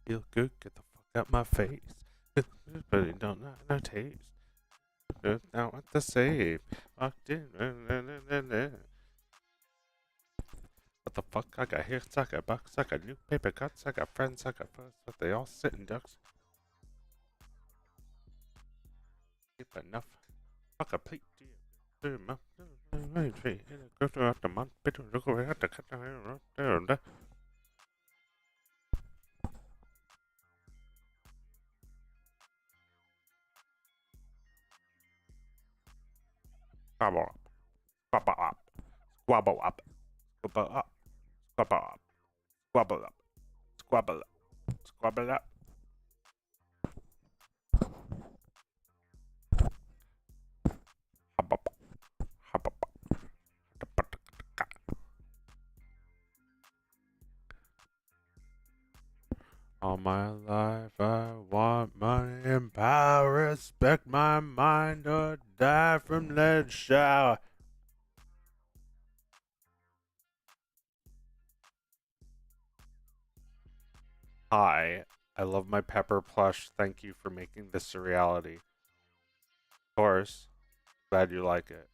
Feel good, get the fuck out my face. But it don't have no taste. Now what to say? Locked in. What the fuck? I got hits, I got bucks, I got new paper cuts, I got friends, I got fuss, but they all sit in ducks. Keep enough. Fuck a plate, dear. Go to after month, bit of look away at the cut there. Squabble up, squabble up, squabble up, squabble up, squabble up, squabble up, squabble up, squabble up. Hop up, hop up. All my life I want money and power, respect my mind or die from lead shower. Hi, I love my pepper plush. Thank you for making this a reality. Of course, glad you like it.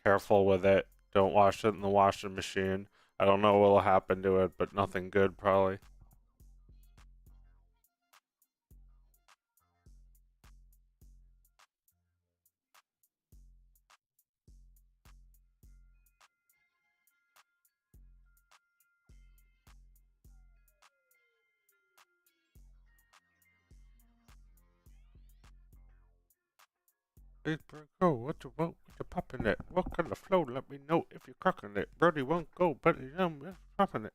Careful with it. Don't wash it in the washing machine. I don't know what will happen to it, but nothing good probably. Hey, bro, what you want? What you popping it? What kind of flow? Let me know if you're cracking it. Brody won't go, but he's popping it.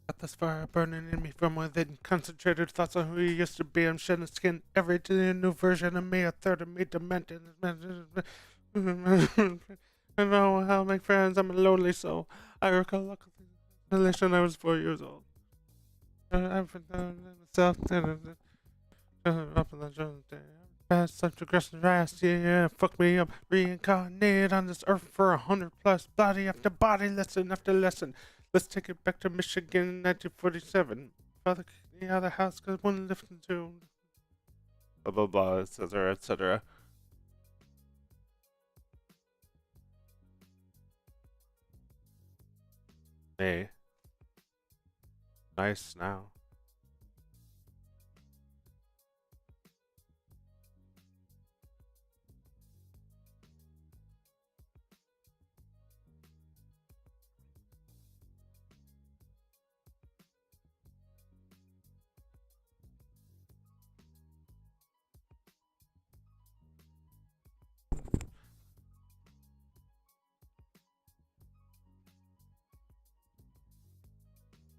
Got this fire burning in me from within. Concentrated thoughts on who you used to be. I'm shedding skin every day. A new version of me, a third of me demented. I know how to make friends. I'm a lonely soul. I recall a relation I was 4 years old. I've been myself. Up in the past such aggressive ass, yeah, fuck me up. Reincarnated on this earth for 100 plus, body after body, lesson after lesson. Let's take it back to Michigan in 1947. Father kicked me out of the house because I wouldn't lift into blah blah blah, etc. etc. Hey, nice now.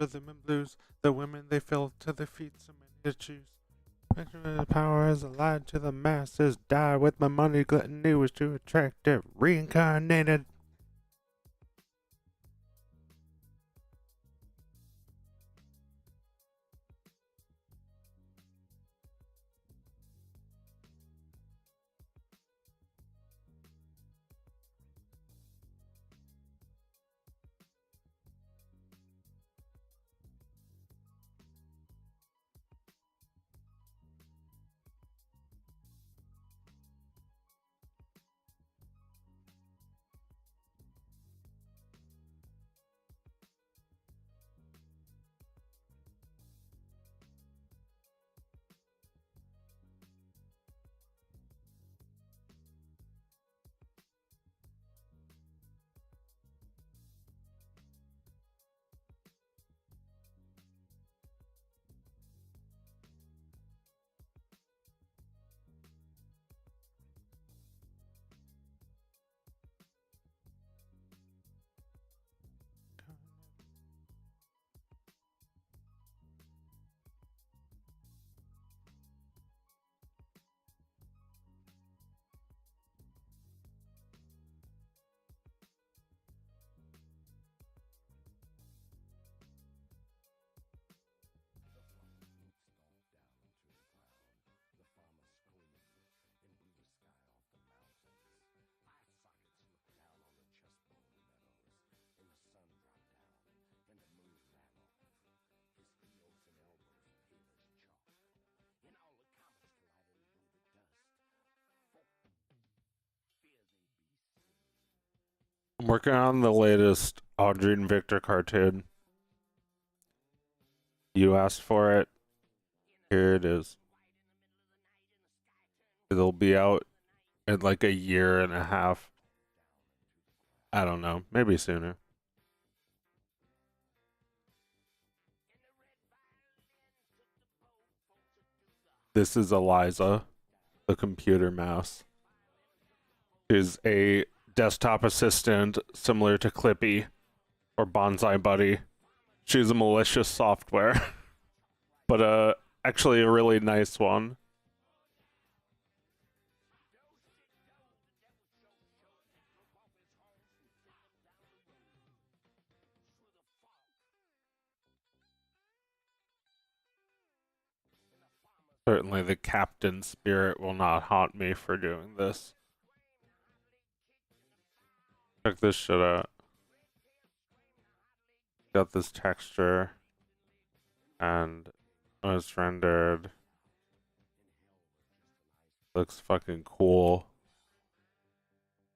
Rhythm and blues, the women they fell to their feet, so many to choose. The power as a lie to the masses. Die with my money, gluttony was too attractive. Reincarnated. I'm working on the latest Audrey and Victor cartoon. You asked for it. Here it is. It'll be out in like a year and a half. I don't know. Maybe sooner. This is Eliza, the computer mouse. She's a desktop assistant similar to Clippy or Bonsai Buddy. She's a malicious software, but actually a really nice one. Certainly the captain spirit will not haunt me for doing this. Check this shit out. Got this texture, and when it's rendered, looks fucking cool.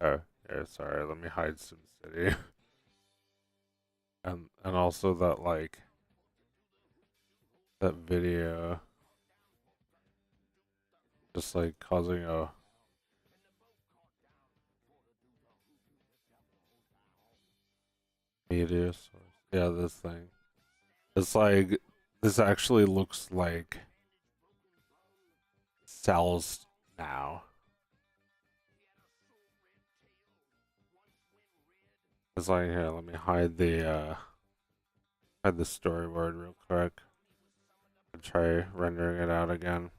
Oh, yeah, sorry, let me hide SimCity. and also that, like, that video just like causing a media source. Yeah, this thing. It's like, this actually looks like cells now. It's like, here, let me hide the storyboard real quick and try rendering it out again.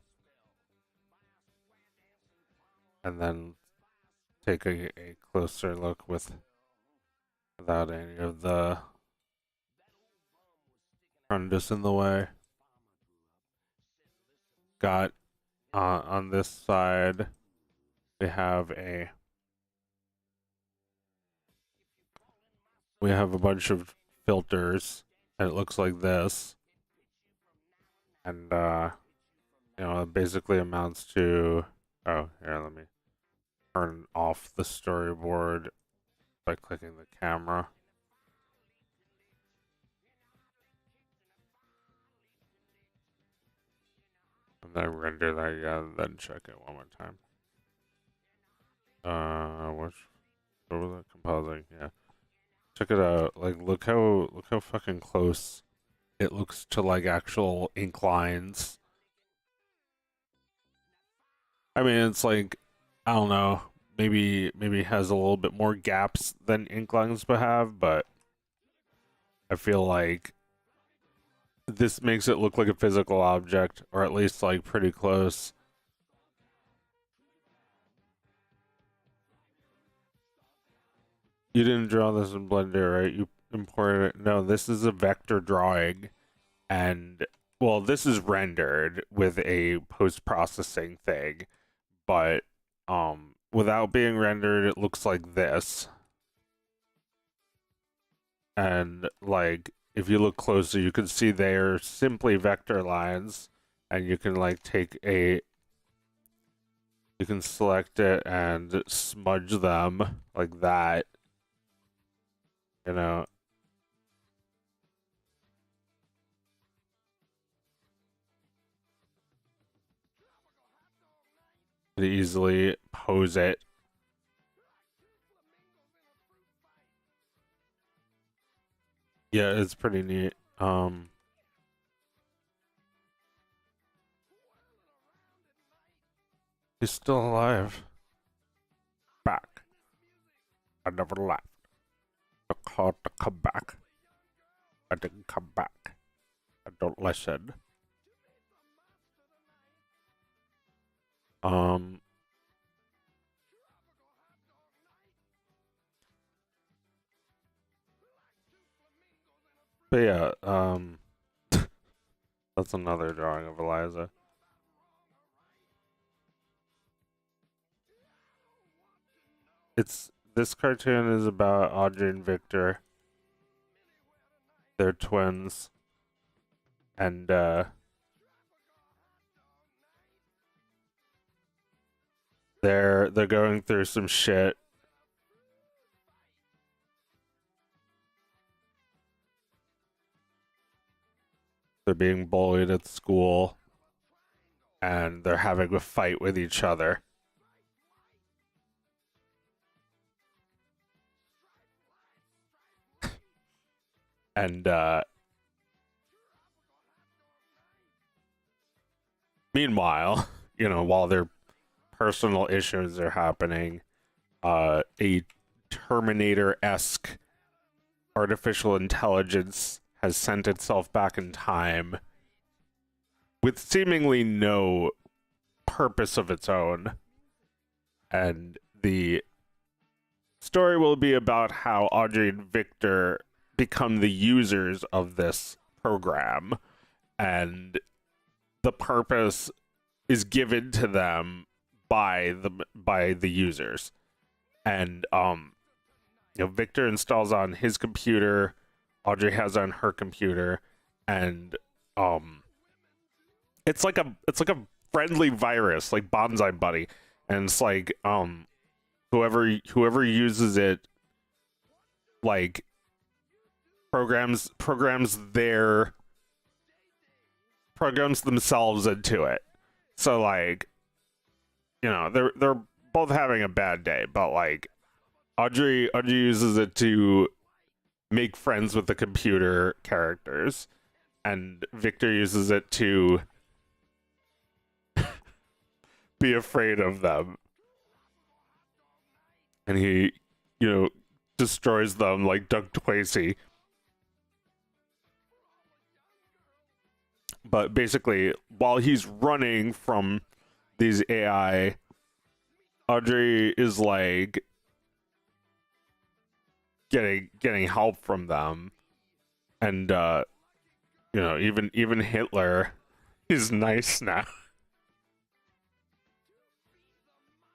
And then take a closer look without any of the horrendous in the way. Got on this side, we have a bunch of filters, and it looks like this. And you know, it basically amounts to, oh, here, let me turn off the storyboard by clicking the camera. And then render that again, then check it one more time. What was it? Composing, yeah. Check it out. Like, look how fucking close it looks to like actual ink lines. I mean, it's like, I don't know, maybe it has a little bit more gaps than ink lines would have, but I feel like this makes it look like a physical object, or at least like pretty close. You didn't draw this in Blender, right? You imported it. No, this is a vector drawing, and well, this is rendered with a post-processing thing, but without being rendered, it looks like this. And like, if you look closer, you can see they're simply vector lines, and you can like you can select it and smudge them like that, you know. To easily pose it. Yeah, it's pretty neat. He's still alive. Back. I never left. I called to come back. I didn't come back. I don't listen. Um, but yeah, that's another drawing of Eliza. This cartoon is about Audrey and Victor. They're twins. And they're going through some shit. They're being bullied at school, and they're having a fight with each other. And meanwhile, while their personal issues are happening, a Terminator-esque artificial intelligence has sent itself back in time with seemingly no purpose of its own. And the story will be about how Audrey and Victor become the users of this program, and the purpose is given to them by the users. And Victor installs on his computer, Audrey has on her computer, and it's like a friendly virus, like Bonsai Buddy, and it's like whoever uses it, like programs themselves into it. So like, they're both having a bad day, but like Audrey uses it to make friends with the computer characters, and Victor uses it to be afraid of them. And he, destroys them like Doug Twacey. But basically, while he's running from these AI, Audrey is like getting help from them, and even Hitler is nice now.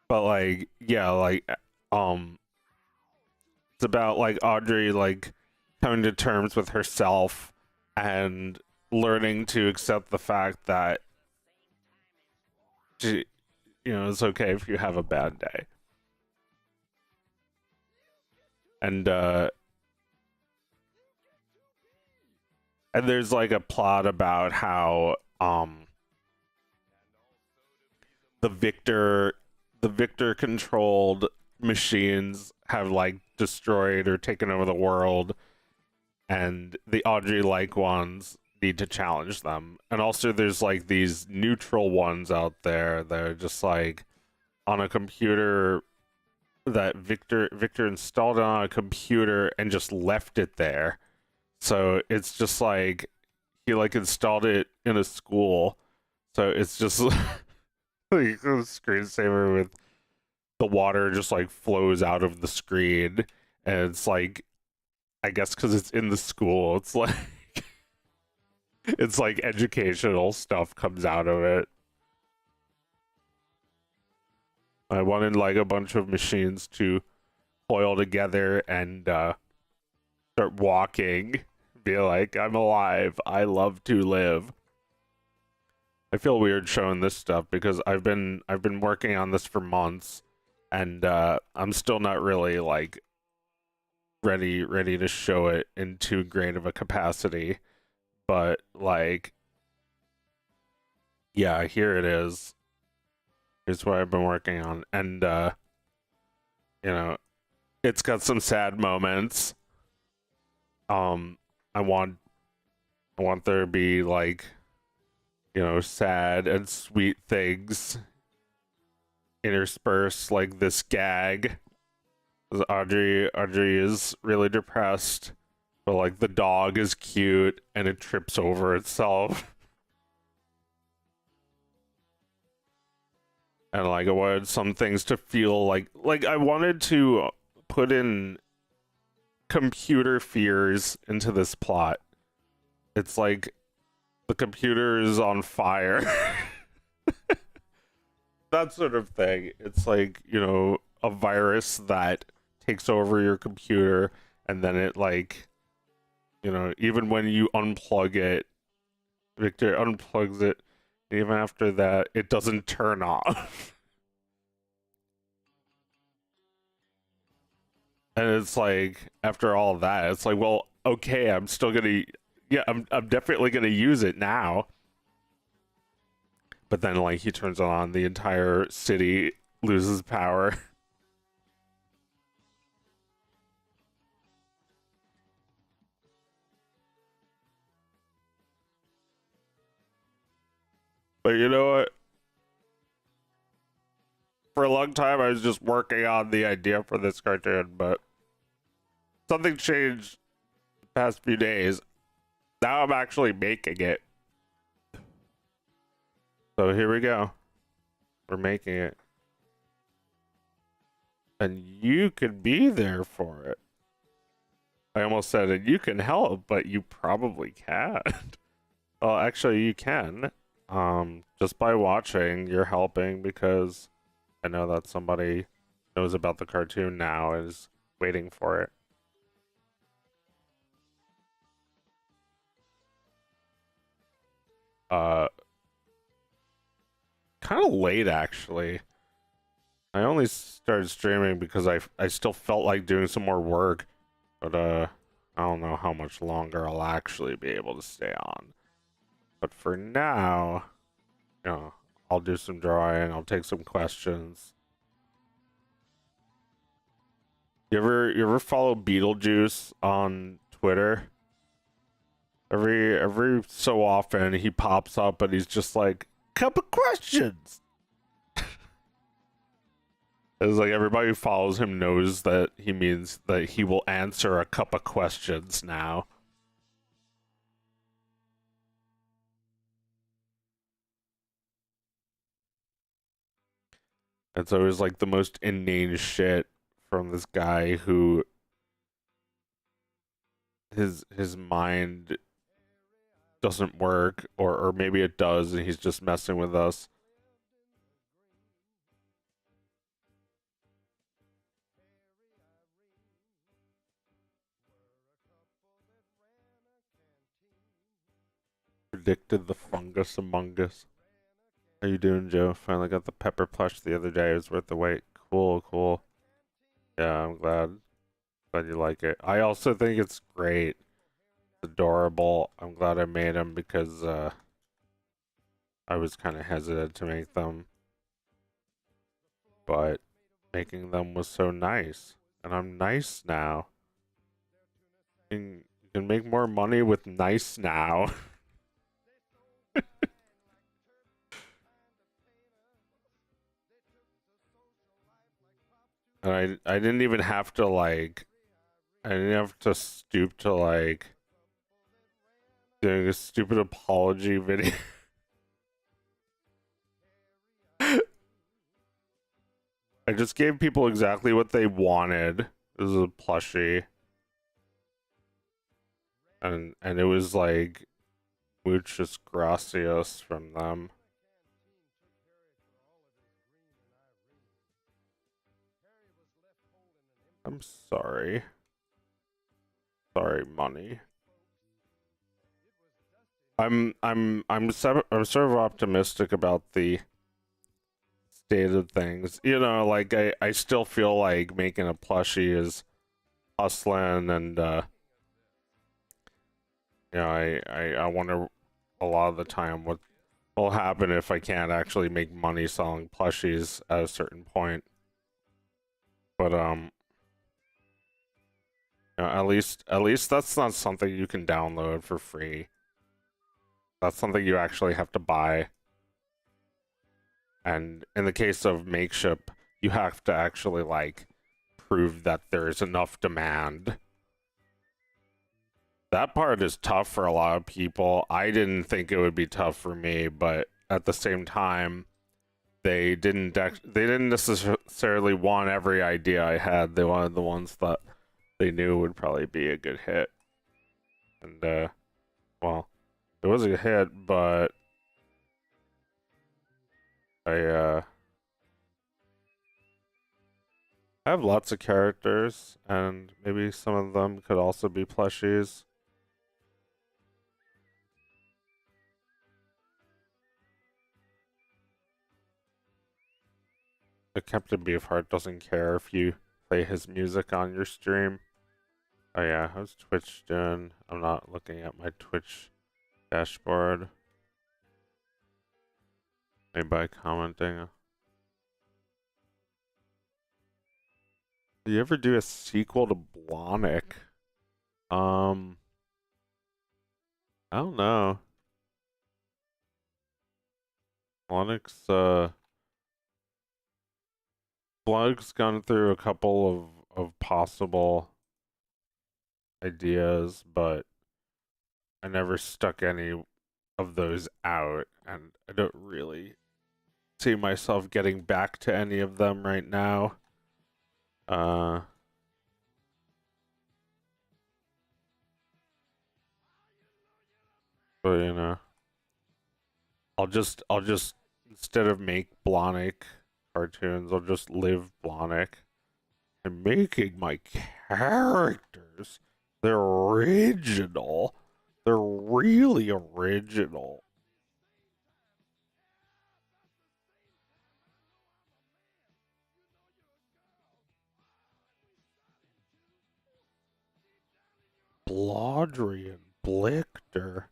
But like, yeah, like it's about like Audrey like coming to terms with herself and learning to accept the fact that she, it's okay if you have a bad day. And there's like a plot about how the Victor controlled machines have like destroyed or taken over the world, and the Audrey like ones need to challenge them. And also there's like these neutral ones out there that are just like on a computer that Victor installed on a computer and just left it there. So it's just like he like installed it in a school, so it's just like a screensaver with the water just like flows out of the screen, and it's like, I guess because it's in the school, it's like it's like educational stuff comes out of it. I wanted like a bunch of machines to coil together and start walking, be like, I'm alive, I love to live. I feel weird showing this stuff because I've been working on this for months, and I'm still not really like ready to show it in too great of a capacity. But like, yeah, here it is. Here's what I've been working on, and it's got some sad moments. I want there to be like, sad and sweet things interspersed, like this gag. Audrey is really depressed, but like the dog is cute and it trips over itself. And like, I wanted some things to feel like I wanted to put in computer fears into this plot. It's like the computer is on fire. That sort of thing. It's like, a virus that takes over your computer, and then it like, even when you unplug it, Victor unplugs it, even after that, it doesn't turn off. And it's like, after all that, it's like, well, okay, I'm still gonna, yeah, I'm definitely gonna use it now. But then like he turns it on, the entire city loses power. But you know what? For a long time I was just working on the idea for this cartoon, but something changed the past few days. Now I'm actually making it. So here we go. We're making it. And you could be there for it. I almost said it. You can help, but you probably can't. Well, actually, you can. Just by watching, you're helping because I know that somebody knows about the cartoon now and is waiting for it. Uh, kind of late actually. I only started streaming because I still felt like doing some more work, but I don't know how much longer I'll actually be able to stay on. But for now, you know, I'll do some drawing, I'll take some questions. You ever follow Beetlejuice on Twitter? Every so often he pops up and he's just like, couple questions. It's like everybody who follows him knows that he means that he will answer a couple questions now. And so it was like the most inane shit from this guy who his mind doesn't work, or maybe it does and he's just messing with us. Predicted the fungus among us. How you doing, Joe? Finally got the pepper plush the other day. It was worth the wait. Cool, cool. Yeah, I'm glad you like it. I also think it's great. It's adorable. I'm glad I made them because I was kind of hesitant to make them, but making them was so nice. And I'm nice now. You can make more money with nice now. And I didn't even have to like I didn't have to stoop to like doing a stupid apology video. I just gave people exactly what they wanted. This is a plushie. And it was like muchas gracias from them. I'm sorry. Sorry, money. I'm sort of optimistic about the state of things. You know, like I still feel like making a plushie is hustling, and you know, I wonder a lot of the time what will happen if I can't actually make money selling plushies at a certain point. But you know, at least that's not something you can download for free. That's something you actually have to buy. And in the case of Makeship, you have to actually like prove that there's enough demand. That part is tough for a lot of people. I didn't think it would be tough for me, but at the same time, they didn't necessarily want every idea I had. They wanted the ones that they knew would probably be a good hit. And well, it was a hit, but I have lots of characters, and maybe some of them could also be plushies. The Captain Beefheart doesn't care if you play his music on your stream. Oh yeah, how's Twitch doing? I'm not looking at my Twitch dashboard. Maybe by commenting. Do you ever do a sequel to Blonic? I don't know. Blonic's Blonic's gone through a couple of possible ideas, but I never stuck any of those out, and I don't really see myself getting back to any of them right now. But you know, I'll just instead of make Blonic cartoons, I'll just live Blonic and making my characters. They're original. They're really original. Blodrian Blichter.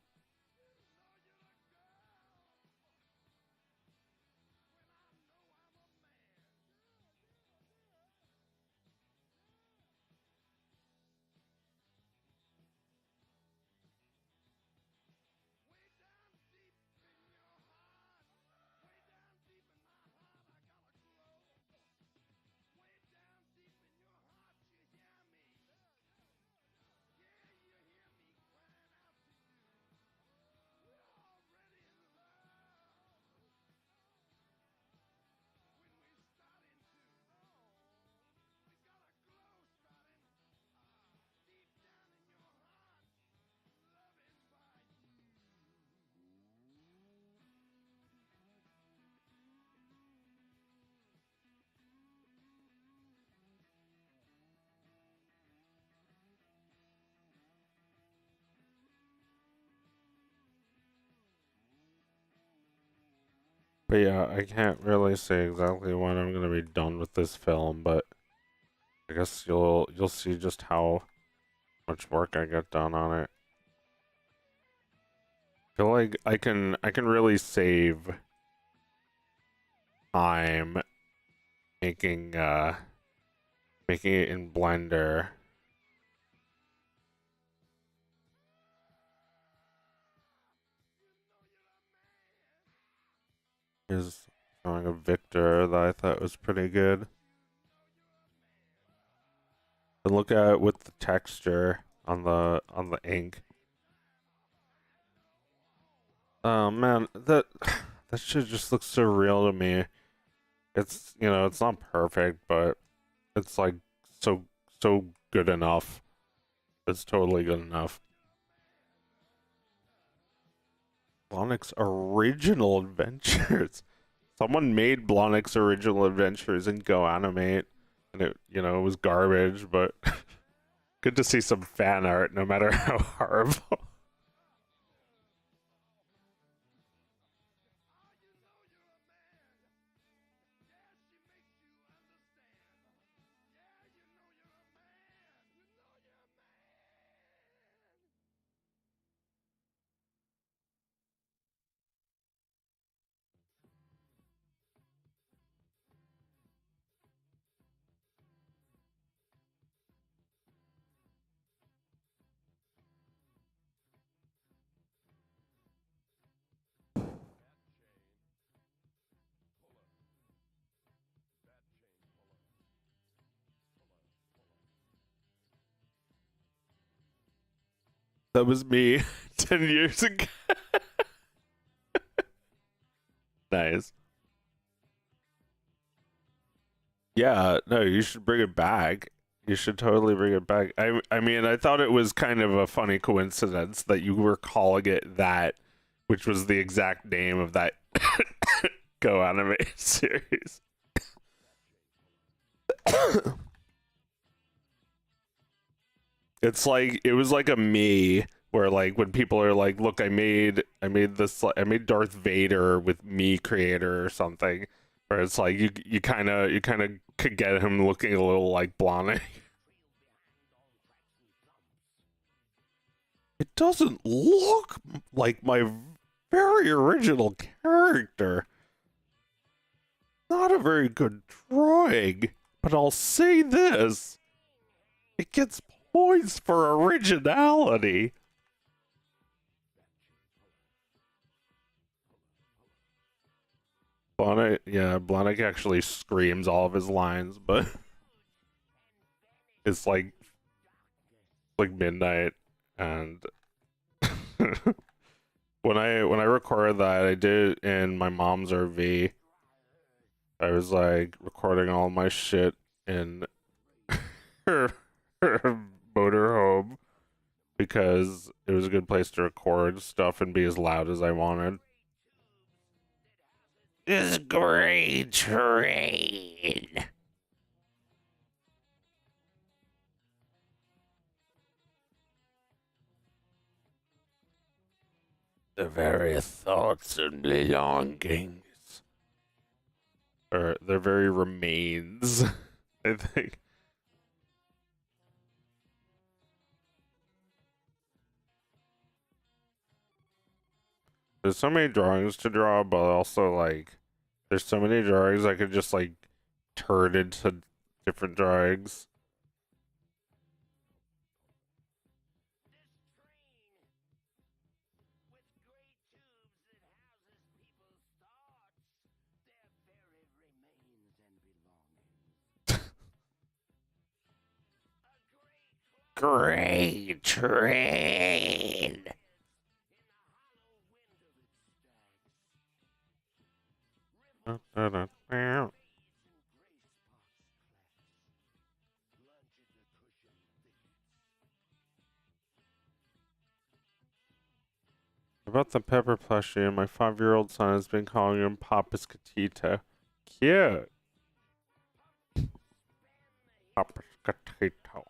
But yeah, I can't really say exactly when I'm gonna be done with this film, but I guess you'll see just how much work I get done on it. I feel like I can really save time making making it in Blender. Is showing a Victor that I thought was pretty good. And look at it with the texture on the ink. Oh man, that shit just looks so real to me. It's it's not perfect, but it's like so good enough. It's totally good enough. Blonic's Original Adventures. Someone made Blonic's Original Adventures in Go Animate, and it was garbage, but good to see some fan art, no matter how horrible. That was me 10 years ago. Nice. Yeah, no, you should bring it back. You should totally bring it back. I mean, I thought it was kind of a funny coincidence that you were calling it that, which was the exact name of that Go Anime series. It's like it was like a me where like when people are like, "Look, I made Darth Vader with me creator or something." Where it's like you kind of could get him looking a little like Blahnik. It doesn't look like my very original character. Not a very good drawing, but I'll say this. It gets points for originality. Blahnik actually screams all of his lines, but it's like midnight, and when I recorded that, I did it in my mom's RV. I was like recording all my shit in her motorhome because it was a good place to record stuff and be as loud as I wanted. This great train. The very thoughts and longings, or their very remains, I think. There's so many drawings to draw, but also like there's so many drawings I could just like turn into different drawings. Great train. About the pepper plushie, my 5-year-old son has been calling him Papa's Catita. Cute. Papa's Catito.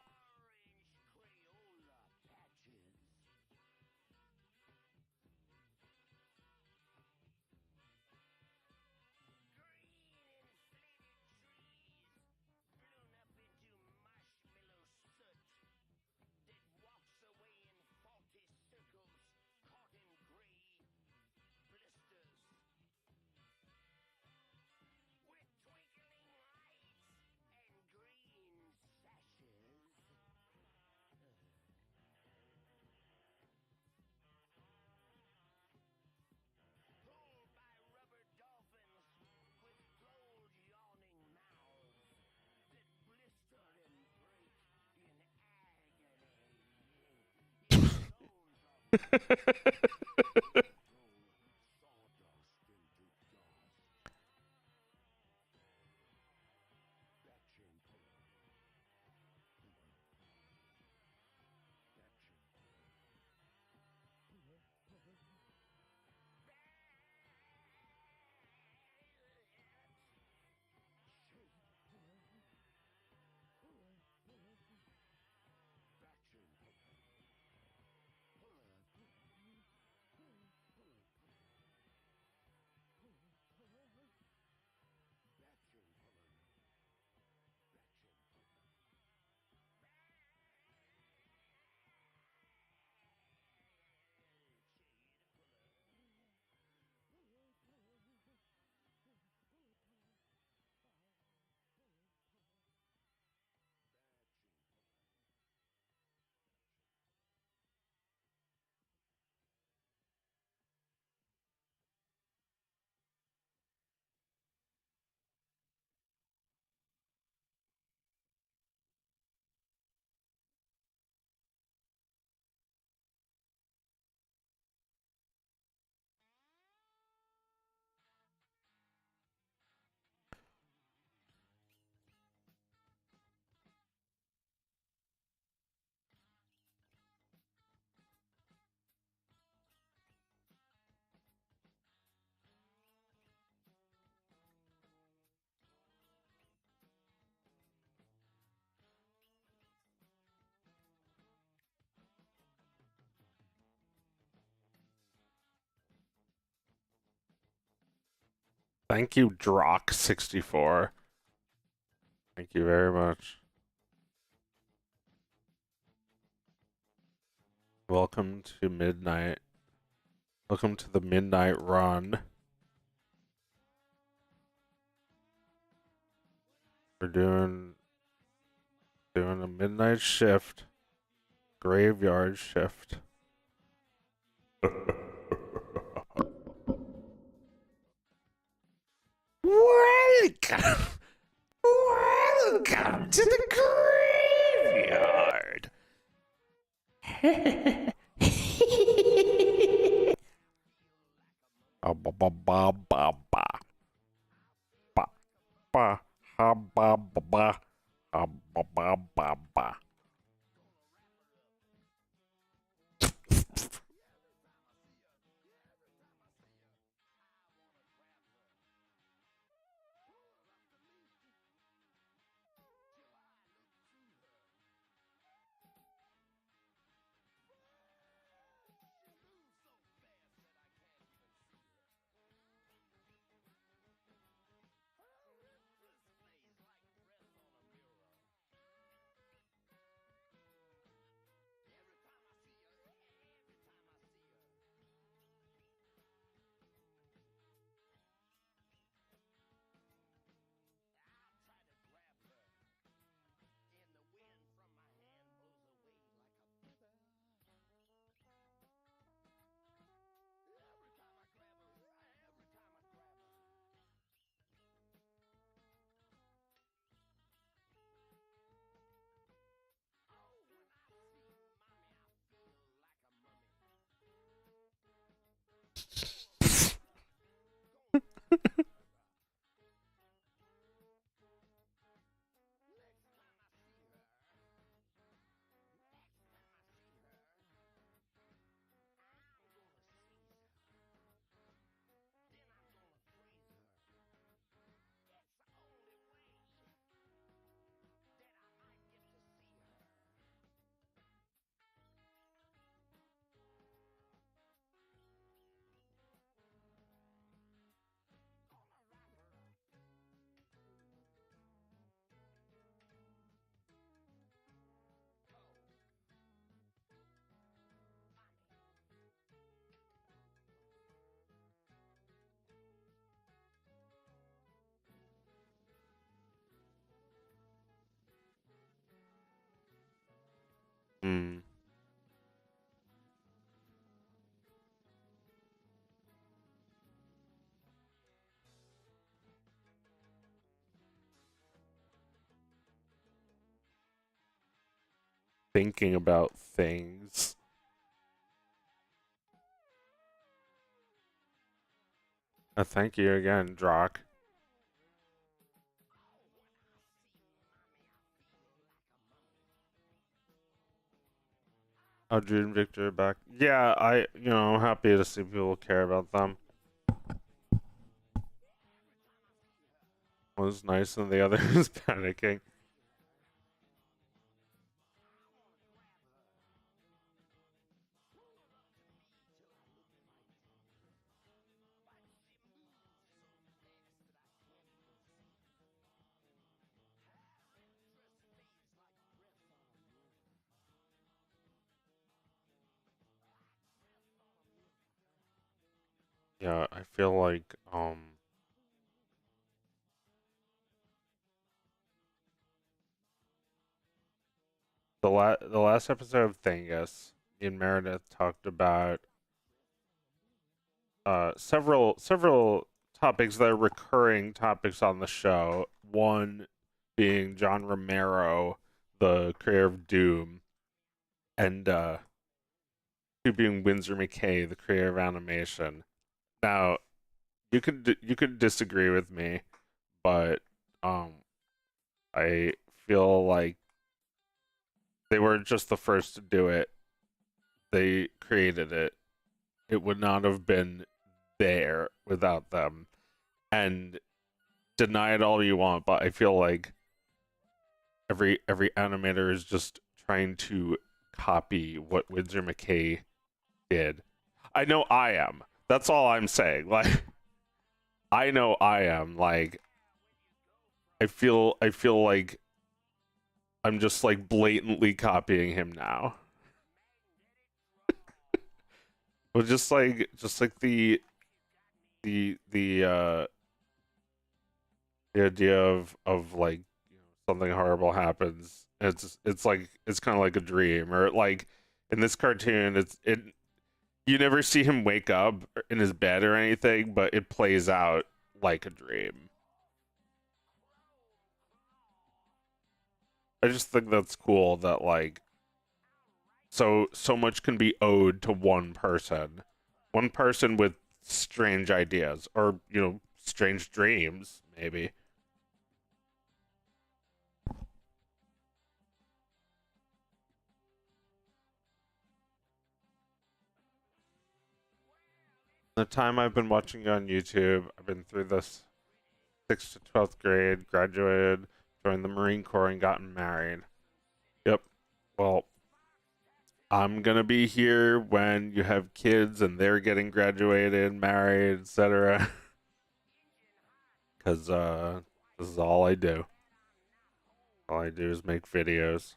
Thank you, Drock64. Thank you very much. Welcome to midnight. Welcome to the midnight run. We're doing a midnight shift, graveyard shift. Welcome, welcome to the graveyard. Ba ba ba ba ba ba ba ba ha ba ba ba ha ba ba ba ba. Hmm. Thinking about things. Thank you again, Drock. Oh, Jude and Victor are back. Yeah, I'm happy to see people care about them. One was nice and the other is panicking. Yeah, I feel like the last episode of Thangus, me and Meredith talked about several topics that are recurring topics on the show. One being John Romero, the creator of Doom, and two being Winsor McKay, the creator of animation. Now, you could disagree with me, but um I feel like they were just the first to do it. They created it. It would not have been there without them. And deny it all you want, but I feel like every animator is just trying to copy what Winsor McKay did. I know I am. That's all I'm saying. Like I know I am. Like I feel like I'm just like blatantly copying him now. Well, just like the the idea of like something horrible happens. It's like it's kind of like a dream, or like in this cartoon, it you never see him wake up in his bed or anything, but it plays out like a dream. I just think that's cool that like so much can be owed to one person with strange ideas or strange dreams maybe. The time I've been watching on YouTube, I've been through this 6th to 12th grade, graduated, joined the Marine Corps, and gotten married. Yep. Well, I'm gonna be here when you have kids and they're getting graduated, married, etc. Because this is all I do. All I do is make videos.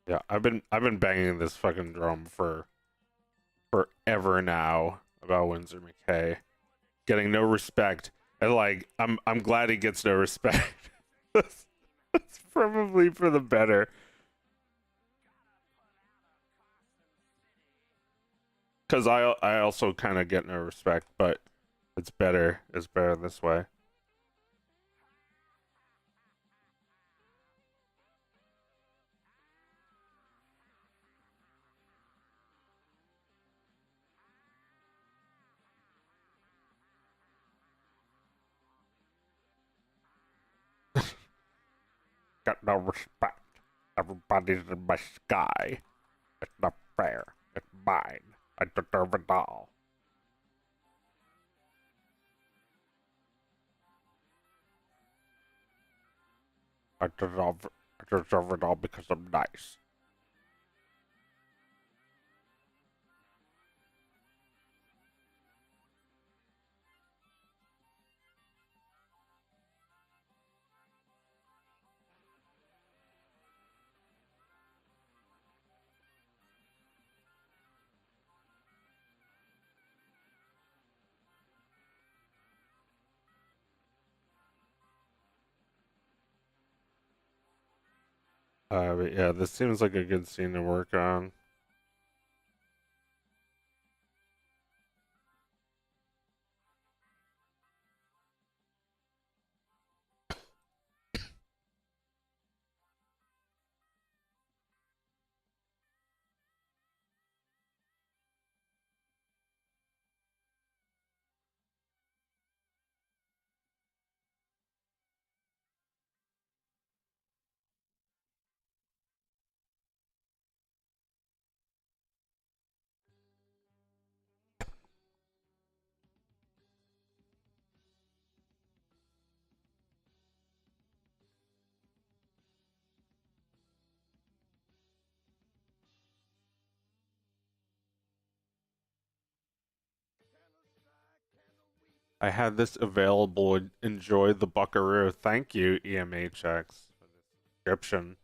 Yeah, I've been banging this fucking drum for forever now about Windsor McKay getting no respect, and like I'm glad he gets no respect. That's probably for the better. Because I also kind of get no respect, but it's better. It's better this way. Got no respect. Everybody's in my sky. It's not fair. It's mine. I deserve it all. I deserve it all because I'm nice. But yeah, this seems like a good scene to work on. I had this available. Enjoy the Buckaroo. Thank you, EMHX, for the subscription.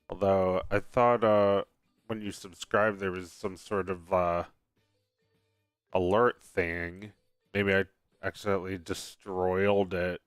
Although I thought when you subscribed there was some sort of alert thing. Maybe I accidentally destroyed it.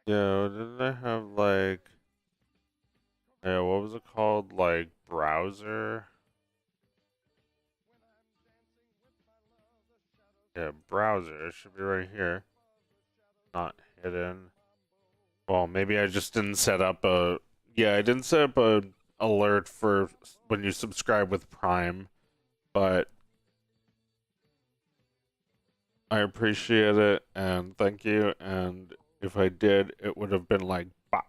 Yeah, didn't I have like yeah, what was it called? Like browser? browser. It should be right here. Not hidden. Well, maybe I just didn't set up a... Yeah, I didn't set up a alert for when you subscribe with Prime, but I appreciate it and thank you. And if I did, it would have been like, bah.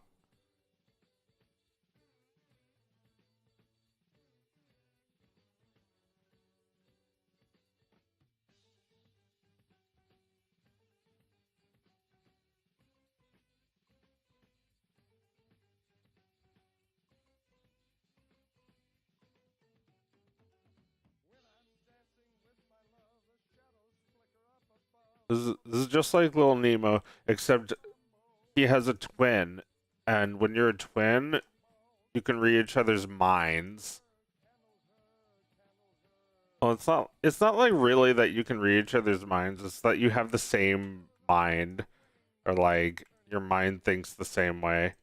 This is just like Little Nemo, except he has a twin, and when you're a twin, you can read each other's minds. Well, it's not like really that you can read each other's minds, it's that you have the same mind, or like your mind thinks the same way.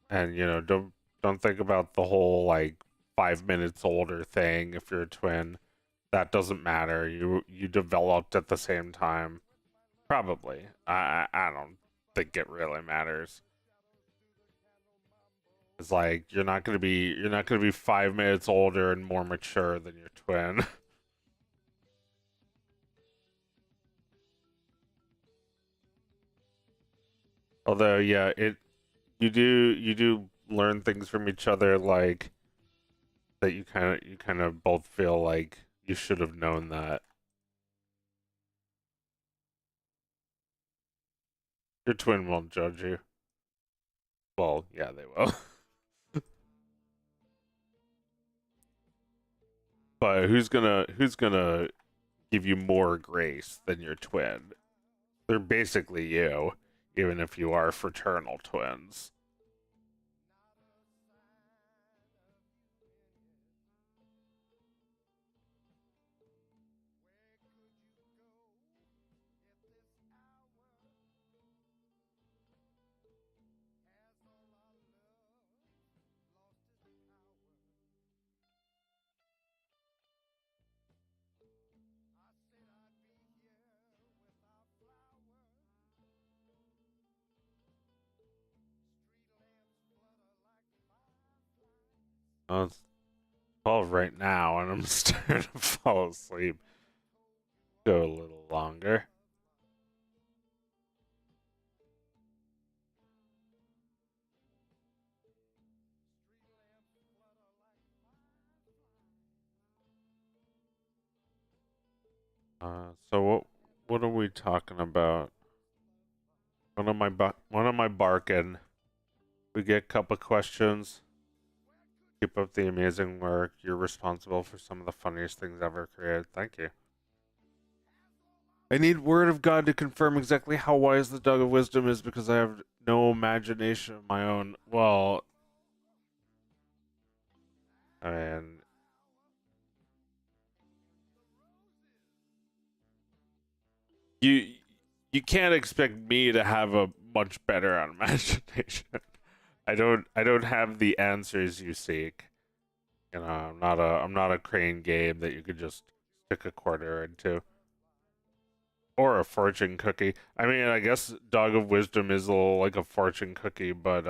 And don't think about the whole like 5 minutes older thing if you're a twin. That doesn't matter. You developed at the same time. Probably. I don't think it really matters. It's like you're not gonna be 5 minutes older and more mature than your twin. Although yeah, you do learn things from each other, like that you kind of both feel like you should have known that. Your twin won't judge you. Well, yeah, they will. But who's gonna give you more grace than your twin? They're basically you, even if you are fraternal twins. Well, it's 12 right now, and I'm starting to fall asleep. Go a little longer. So what are we talking about? One of my barking. We get a couple questions. Keep up the amazing work. You're responsible for some of the funniest things ever created. Thank you. I need word of God to confirm exactly how wise the dog of wisdom is because I have no imagination of my own. Well, I mean, you you can't expect me to have a much better imagination. I don't have the answers you seek. I'm not a crane game that you could just stick a quarter into. Or a fortune cookie. I mean, I guess Dog of Wisdom is a little like a fortune cookie, but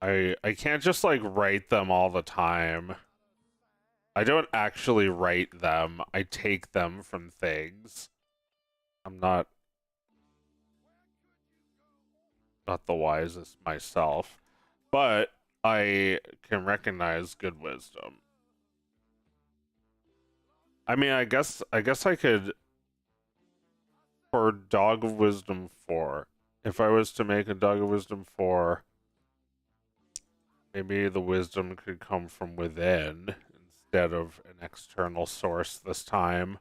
I can't just like write them all the time. I don't actually write them. I take them from things. I'm not the wisest myself, but I can recognize good wisdom. I mean, I guess I could, for Dog of Wisdom 4, if I was to make a Dog of Wisdom 4, maybe the wisdom could come from within instead of an external source this time.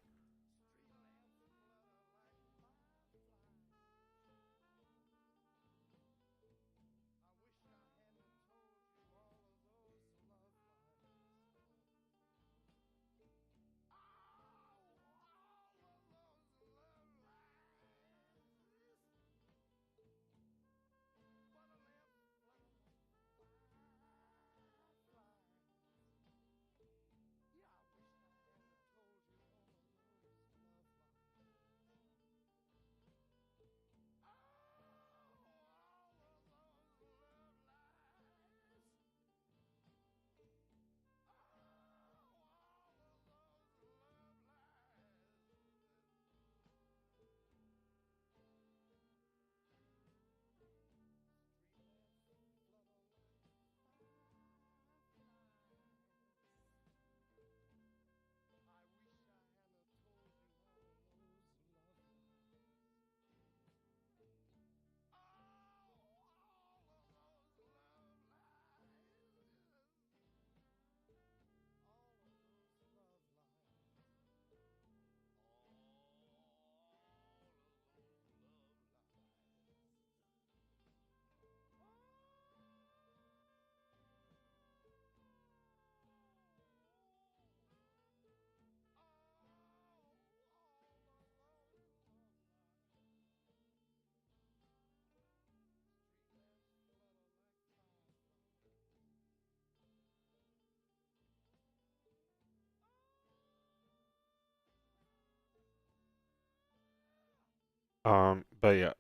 But yeah,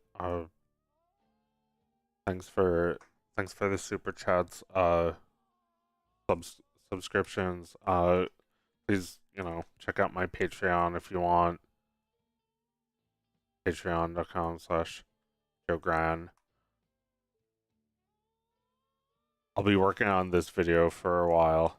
thanks for the super chats, subs subscriptions. Please, check out my Patreon if you want. Patreon.com/JoeGran. I'll be working on this video for a while.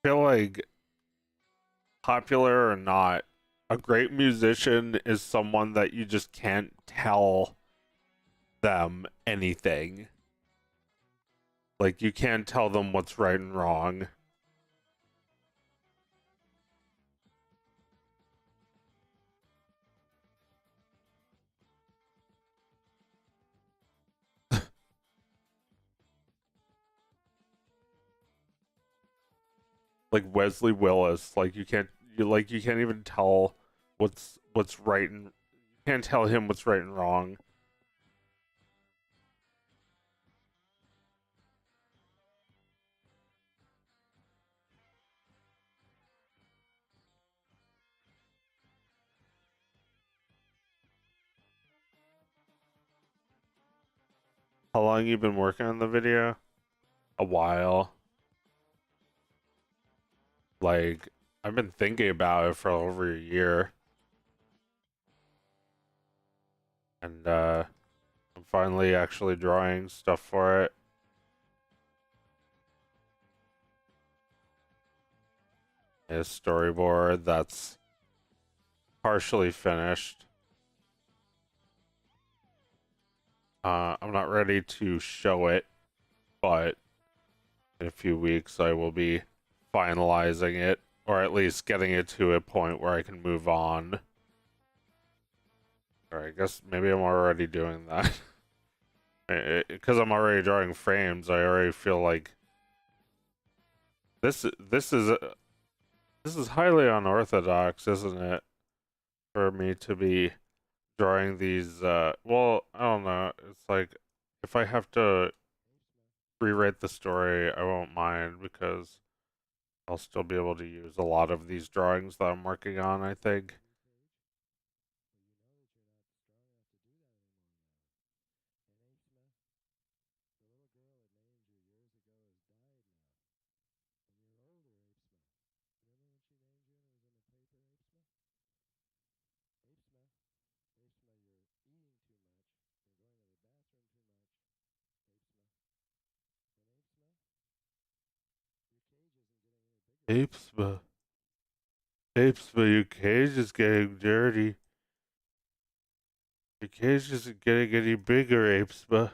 I feel like, popular or not, a great musician is someone that you just can't tell them anything. Like, you can't tell them what's right and wrong. Like Wesley Willis, like you can't even tell what's right and you can't tell him what's right and wrong. How long you been working on the video? A while. Like, I've been thinking about it for over a year. And I'm finally actually drawing stuff for it. A storyboard that's partially finished. I'm not ready to show it, but in a few weeks I will be finalizing it, or at least getting it to a point where I can move on. Or I guess maybe I'm already doing that. Because I'm already drawing frames, I already feel like this is highly unorthodox, isn't it? For me to be drawing these. Well, I don't know. It's like if I have to rewrite the story, I won't mind because I'll still be able to use a lot of these drawings that I'm working on, I think. Apesma. Apesma, your cage is getting dirty. Your cage isn't getting any bigger, Apesma.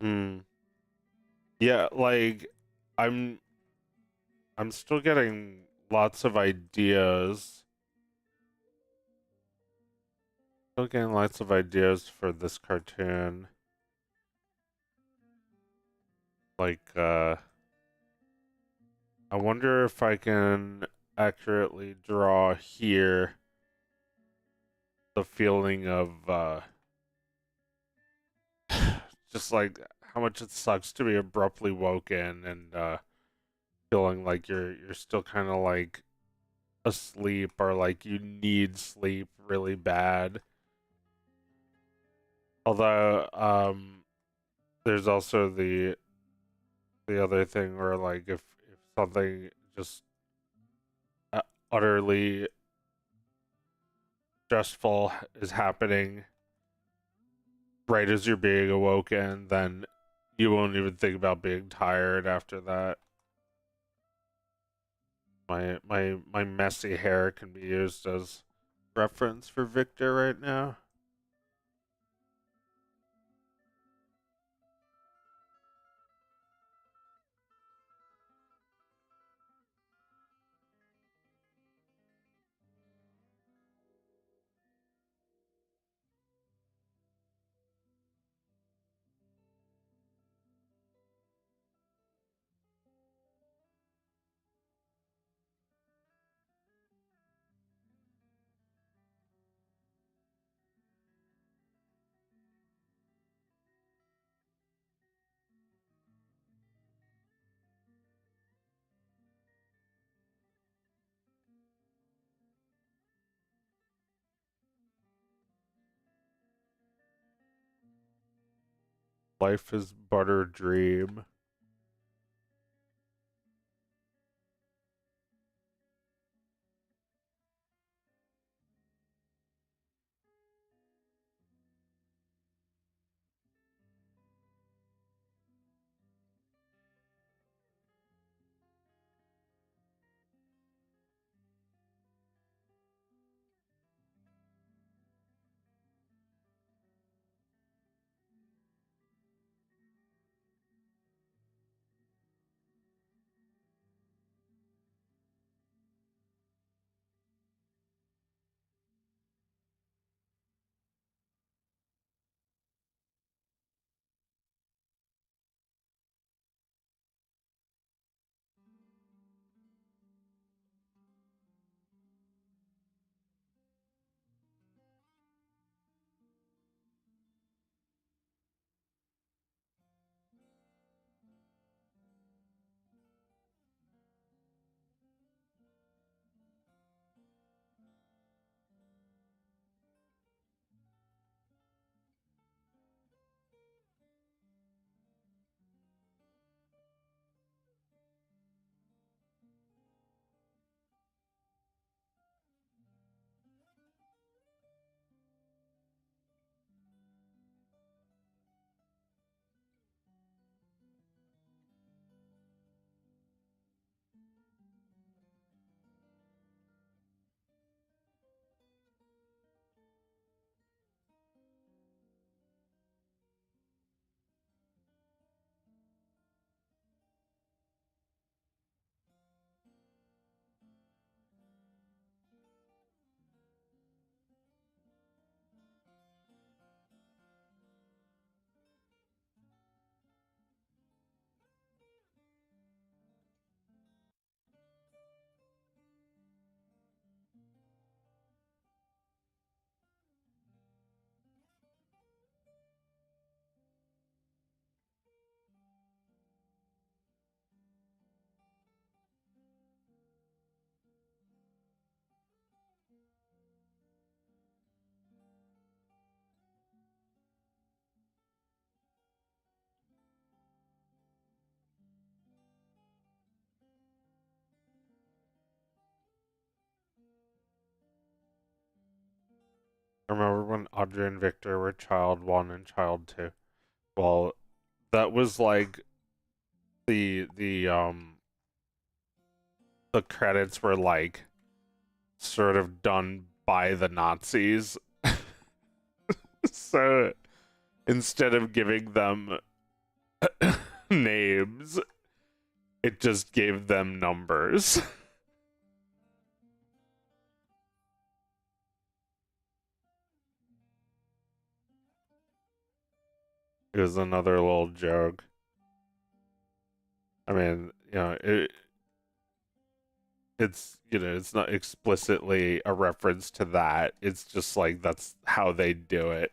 Hmm. Yeah, like I'm I'm still getting lots of ideas. Still getting lots of ideas for this cartoon. Like, I wonder if I can accurately draw here the feeling of, just like how much it sucks to be abruptly woken and, feeling like you're still kind of like asleep or like you need sleep really bad. Although, there's also the other thing where like if something just uh, utterly stressful is happening right as you're being awoken, then you won't even think about being tired after that. My messy hair can be used as reference for Victor right now. Life is but a dream. when Audrey and Victor were child 1 and child 2. Well, that was like the the credits were like sort of done by the Nazis. So instead of giving them names, it just gave them numbers. It was another little joke. I mean, it's it's not explicitly a reference to that. It's just like that's how they do it.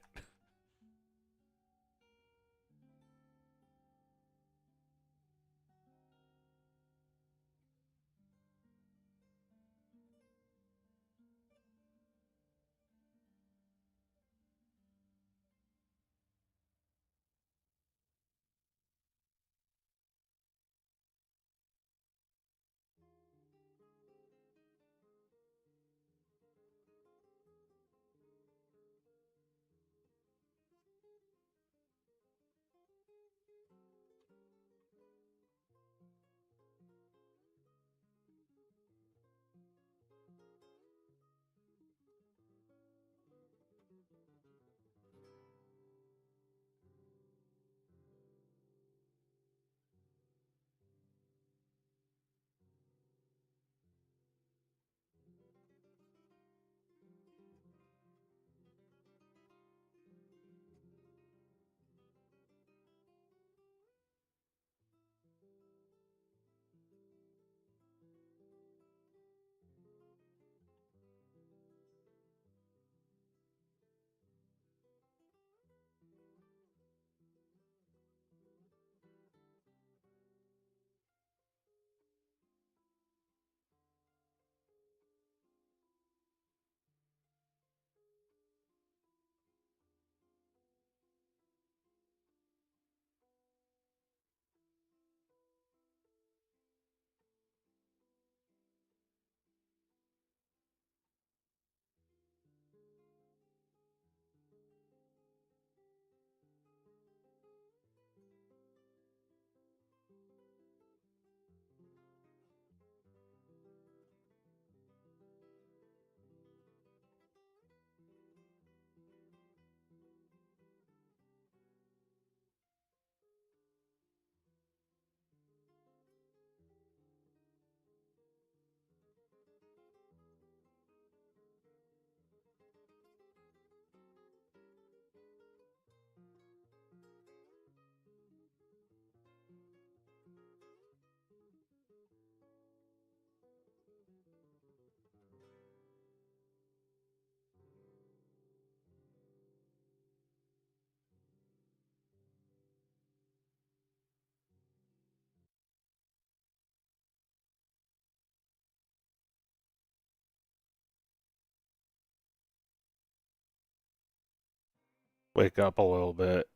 Wake up a little bit.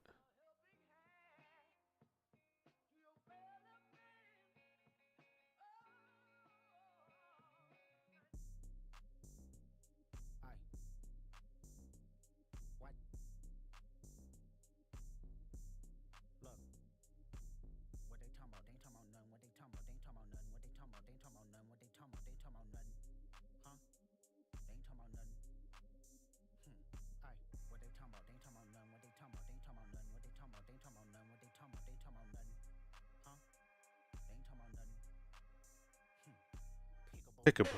Pickable.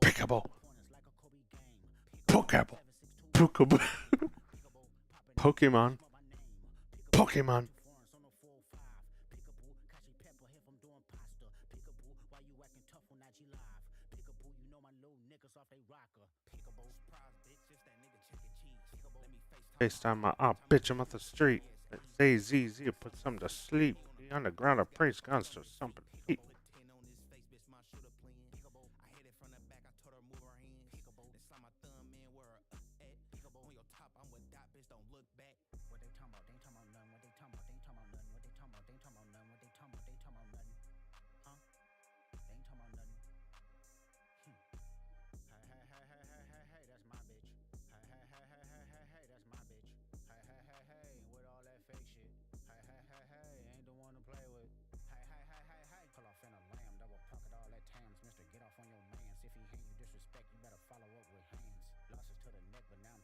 Pickable. Pokeball. Pokeball. Pokemon. Pokemon. FaceTime my bitch, I'm off the street. Say ZZ put some to sleep. The underground of praise guns to something to eat.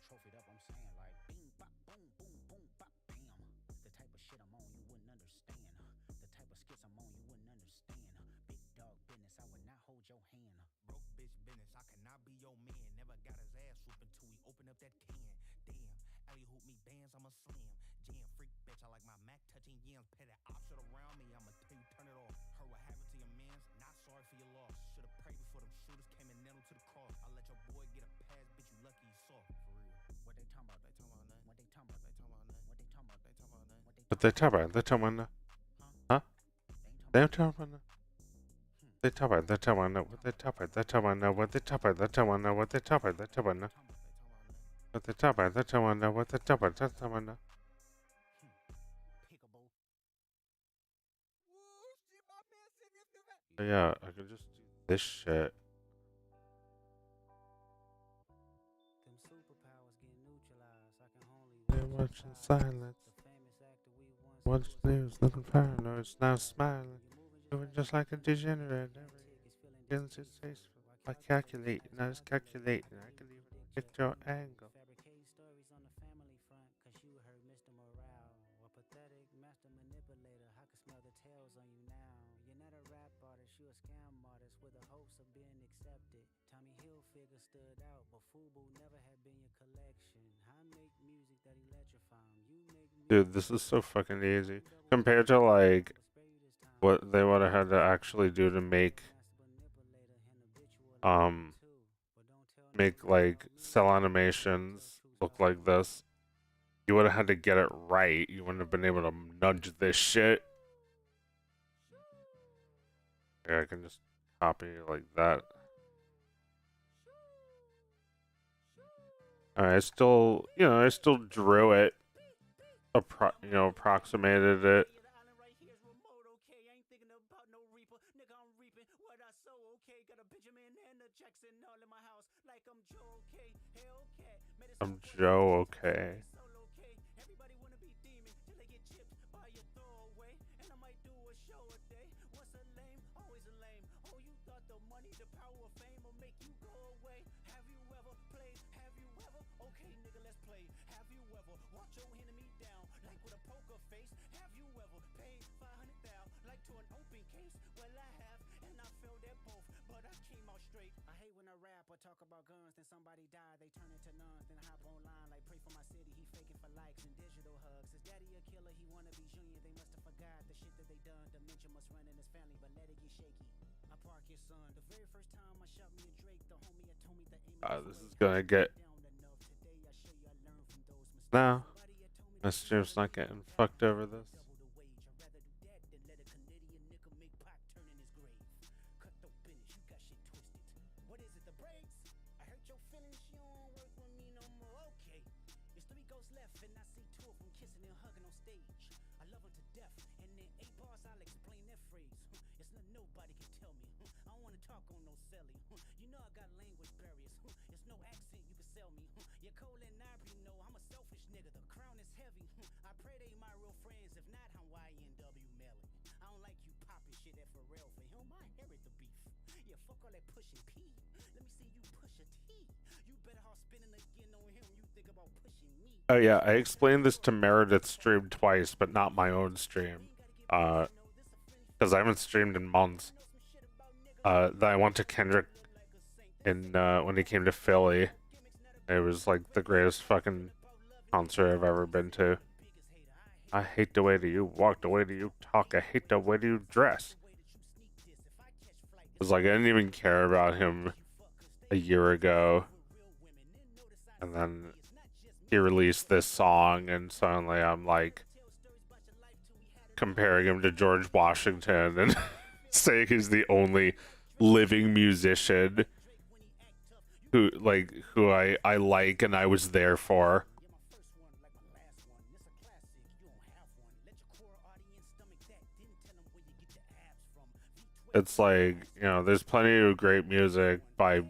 trophied up, I'm saying like bing, bop, boom, boom, boom, bop, bam. The type of shit I'm on, you wouldn't understand. The type of skits I'm on, you wouldn't understand. Big dog business, I would not hold your hand. Broke bitch business, I cannot be your man. Never got his ass whooped until he opened up that can. Damn, alley hoop me bands, I'm a slam. Jam freak bitch, I like my Mac touching yams. Petty option around me, I'ma tell you turn it off. Heard what happened to your mans, not sorry for your loss. Should've prayed before them shooters came and nailed him to the cross. I let your boy get a pass, bitch, you lucky he saw. For real. What they talking about? They talking about nothing. What they talking about? They talking about nothing. What they talking about? They talking about nothing. What they talk about? They talk about, huh? They talk about. They talk about. They talk about. What they talk about? They talk about. What they talk about? They talk about. What they talk about? They talk about. What they talk about? They talk about. What they talk about? They talk about. Yeah, I could just do this shit. They're watching silence. Watch news, looking paranoid, now smiling. Moving just like a degenerate. Feeling too tasteful. I calculate, and I just calculate, and I can even predict your angle. Fabricating stories on the family front, cause you heard Mr. Morale. A pathetic master manipulator, I can smell the tails on you now. You're not a rap artist, you a scam artist with the hopes of being accepted. Tommy Hilfiger stood out, but FUBU never had been your collection. I make music that electrify 'em. You make music. Dude, this is so fucking easy. Compared to, like, what they would have had to actually do to make like cell animations look like this. You would have had to get it right. You wouldn't have been able to nudge this shit. Yeah, I can just copy it like that. I still drew it. Approximated it. I'm Joe, okay. Talk about guns, then somebody died, they turn into nuns, then hop online like pray for my city, he faking for likes and digital hugs. His daddy a killer, he wanna be junior, they must have forgot the shit that they done. Dementia must run in his family, but let it get shaky. I park your son, the very first time I shot me a Drake, the homie had told me the aim This is gonna get now. My stream's not getting fucked over this. Oh yeah, I explained this to Meredith's stream twice, but not my own stream. Because I haven't streamed in months. That I went to Kendrick in when he came to Philly. It was like the greatest fucking concert I've ever been to. I hate the way that you walk, the way that you talk. I hate the way that you dress. It was like I didn't even care about him a year ago. And then he released this song, and suddenly I'm like comparing him to George Washington and saying he's the only living musician who I like and I was there for. It's like, there's plenty of great music by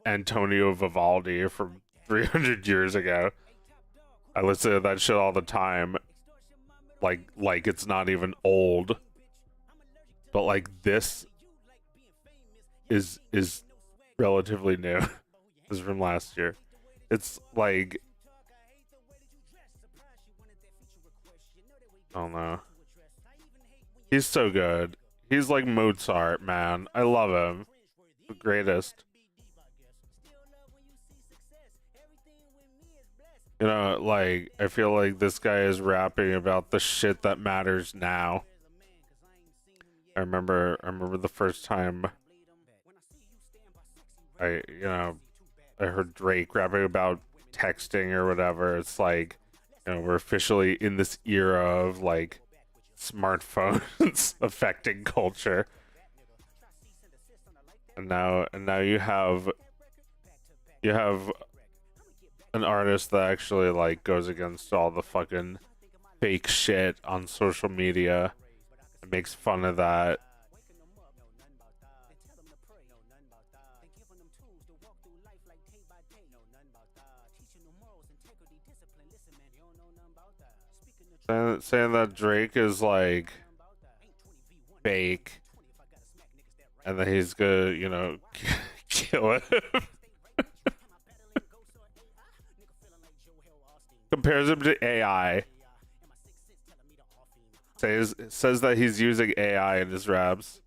Antonio Vivaldi from 300 years ago. I listen to that shit all the time. Like it's not even old. But like this is relatively new. This is from last year. It's like I don't know. He's so good. He's like Mozart, man. I love him. The greatest. You know, like, I feel like this guy is rapping about the shit that matters now. I remember the first time I heard Drake rapping about texting or whatever. It's like, we're officially in this era of like smartphones affecting culture. And now you have an artist that actually like goes against all the fucking fake shit on social media and makes fun of that. Saying that Drake is like fake and that he's gonna, kill him. Compares him to AI. Says that he's using AI in his raps.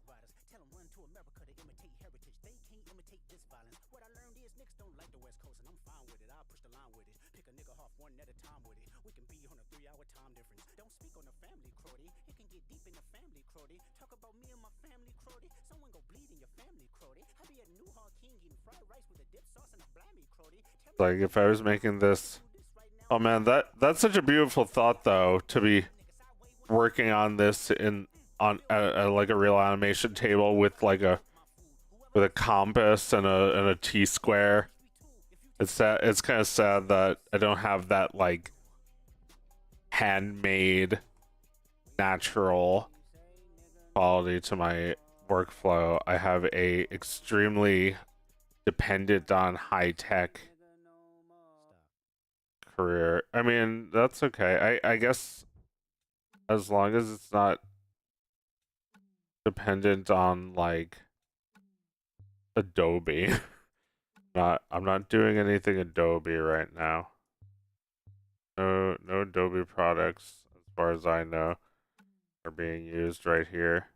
Like if I was making this, oh man, that's such a beautiful thought though, to be working on this on like a real animation table with like a compass and a T square. It's sad. It's kind of sad that I don't have that like handmade, natural quality to my workflow. I have a extremely dependent on high tech career. I mean, that's okay. I guess as long as it's not dependent on like Adobe. I'm not doing anything Adobe right now. No Adobe products, as far as I know, are being used right here.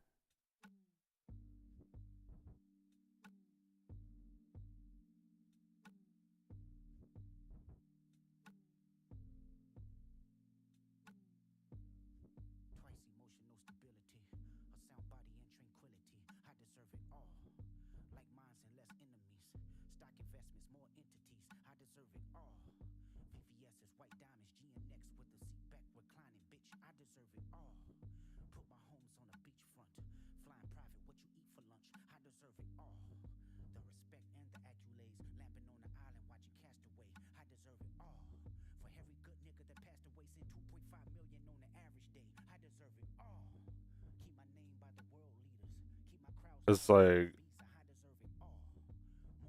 It's like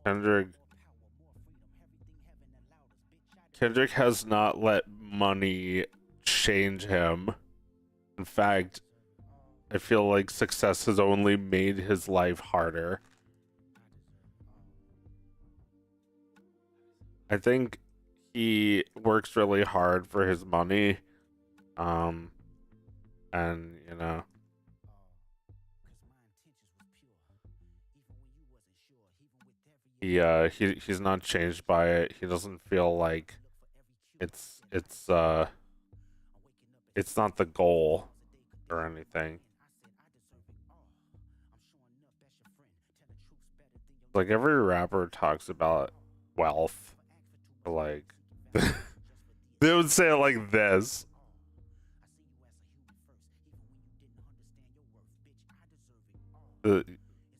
Kendrick has not let money change him. In fact, I feel like success has only made his life harder. I think he works really hard for his money. And he's not changed by it. He doesn't feel like it's not the goal or anything. Like every rapper talks about wealth, like they would say it like this.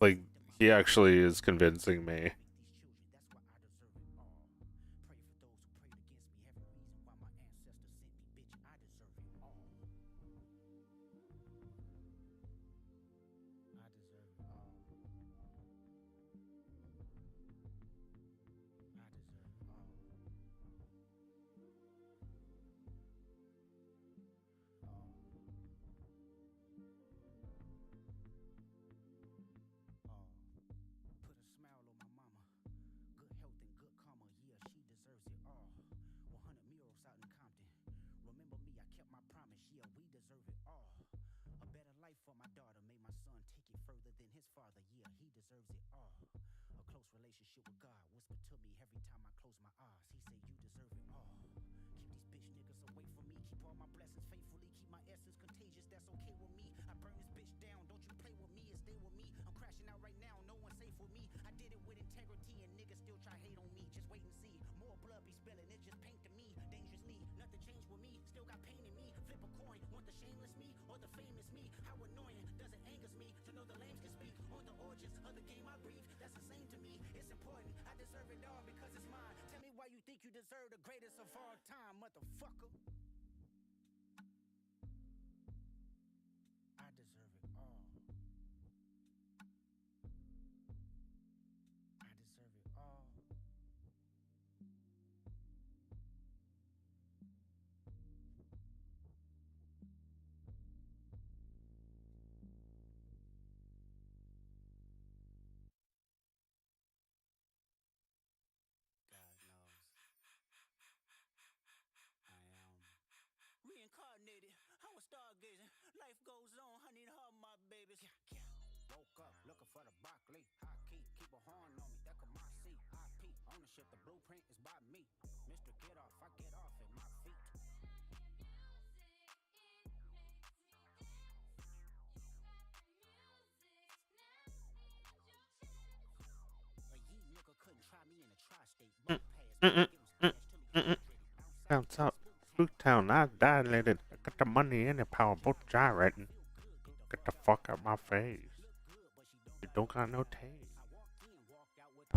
Like he actually is convincing me. deserve it all. A better life for my daughter, may my son take it further than his father. Yeah, he deserves it all. A close relationship with God, whisper to me every time I close my eyes. He say you deserve it all. Keep these bitch niggas away from me. Keep all my blessings faithfully. Keep my essence contagious. That's okay with me. I burn this bitch down. Don't you play with me and stay with me. I'm crashing out right now. No one's safe with me. I did it with integrity and niggas still try hate on me. Just wait and see. More blood be spilling. It's just paint to me. Dangerously, nothing changed with me. Still got pain in me. Flip a coin. Want the shameless me or the famous me? How annoying does it angers me to know the lames can speak on the origins of the game I breathe? That's the same to me. It's important. I deserve it all because it's mine. Tell me why you think you deserve the greatest of all time, motherfucker. I deserve it all. I deserve it all. God knows I am reincarnated. I was stargazing. Life goes on. I need all my babies. Woke up looking for the broccoli. High key, keep a horn on me. That could my seat. IP ownership. The blueprint is by me. Mr. Get Off, I get off at my feet. A ye nigga couldn't try me in a tri-state. Book pass, give him splash till he hydrated. Down south, Fruit Town, I dilated. I got the money and the power, both gyrating. Get the fuck out my face. You don't got no taste.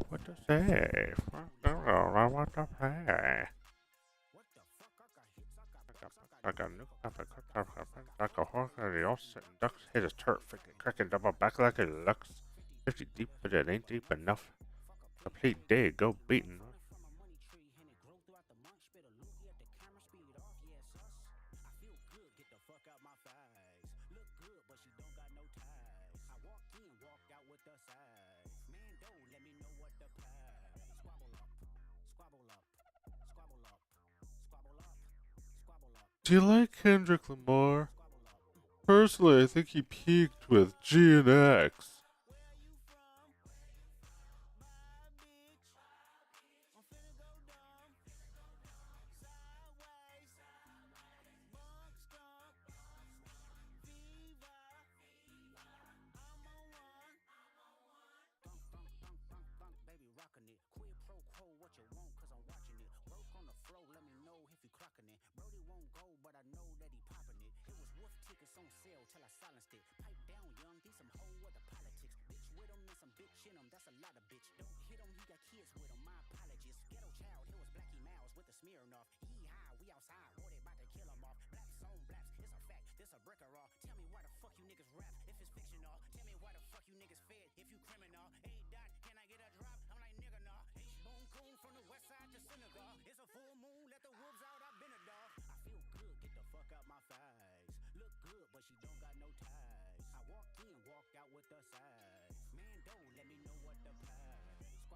What to say? What to play? I got new like a horse and the all sitting ducks hit his turf, freaking cracking double back like it looks. 50 deep, but it ain't deep enough. Complete day, go beating. Do you like Kendrick Lamar? Personally, I think he peaked with G and X.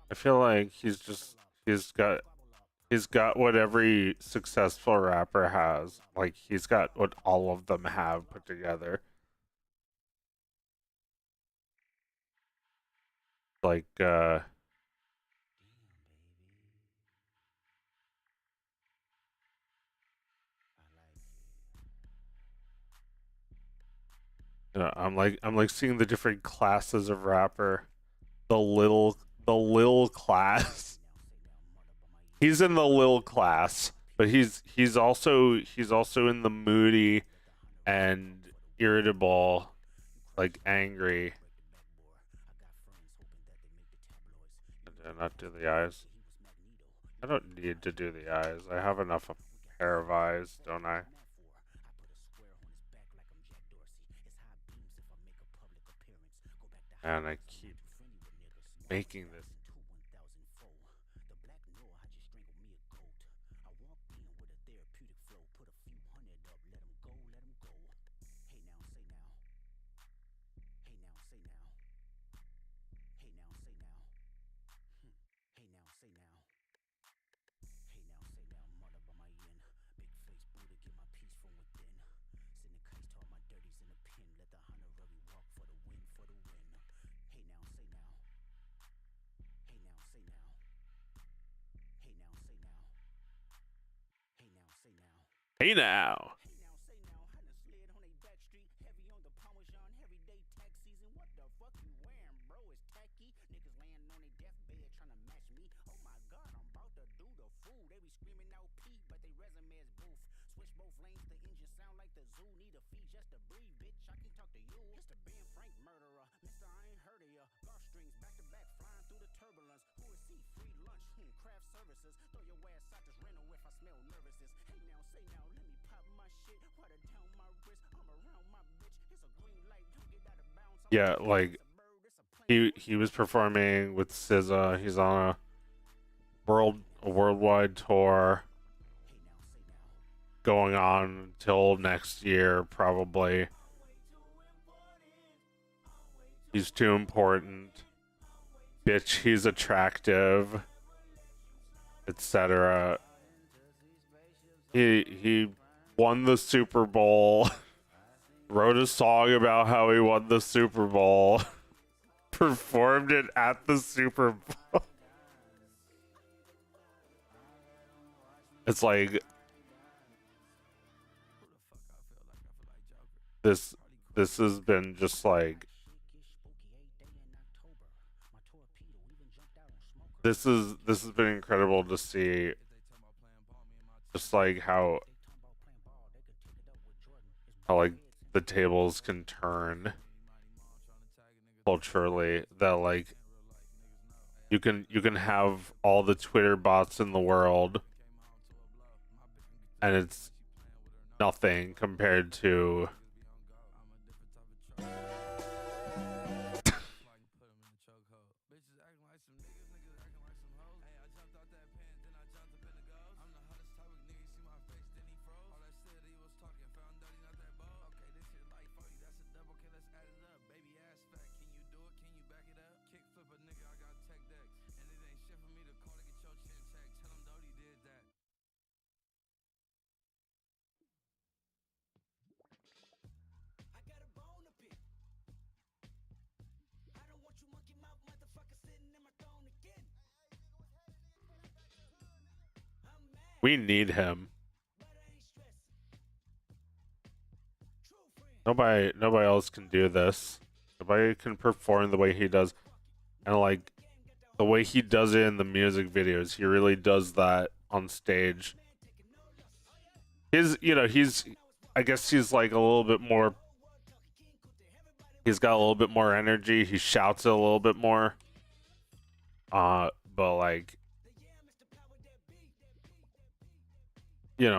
I feel like he's got what every successful rapper has. Like he's got what all of them have put together. Like I'm like seeing the different classes of rapper. The Lil class. He's in the Lil class, but he's also in the moody and irritable, like angry. Did I not do the eyes? I don't need to do the eyes. I have enough of a pair of eyes, don't I? And I keep making this. Hey now. Hey now, say now, I done slid on a back street, heavy on the Parmesan, everyday tax season. What the fuck you wearing, bro? It's tacky. Niggas laying on their deathbed trying to match me. Oh my god, I'm about to do the fool. They be screaming out Pete, but they resume is boof. Switch both lanes, the engine sound like the zoo. Need a fee just to breathe, bitch. I can talk to you. Mr. Ben Frank murderer, Mr. I ain't heard of ya. Golf strings back to back, flying through the turbulence. Who is he? Free lunch, craft services. Throw your ass out this rental if I smell nervousness. Hey now, say now, let me pop my shit. Water down my wrist, I'm around my bitch. It's a green light, don't get out of bounds. Yeah, like he was performing with SZA. He's on a worldwide tour going on till next year probably. He's too important. Bitch, he's attractive, etc. He won the Super Bowl. Wrote a song about how he won the Super Bowl. Performed it at the Super Bowl. It's like this has been just like this has been incredible to see, just like how like the tables can turn culturally, that like you can have all the Twitter bots in the world and it's nothing compared to we need him. Nobody else can do this. Nobody can perform the way he does. And like the way he does it in the music videos, he really does that on stage. I guess he's like a little bit more, he's got a little bit more energy. He shouts it a little bit more. But like,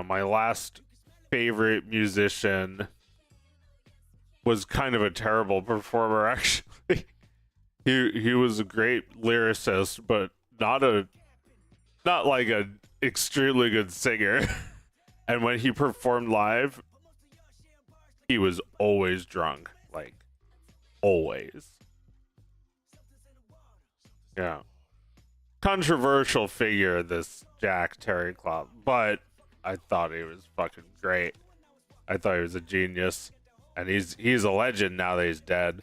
my last favorite musician was kind of a terrible performer, actually. He was a great lyricist, but not like an extremely good singer. And when he performed live, he was always drunk, like always. Yeah. Controversial figure, this Jack Terry Clout, but I thought he was fucking great. I thought he was a genius, and he's a legend now that he's dead.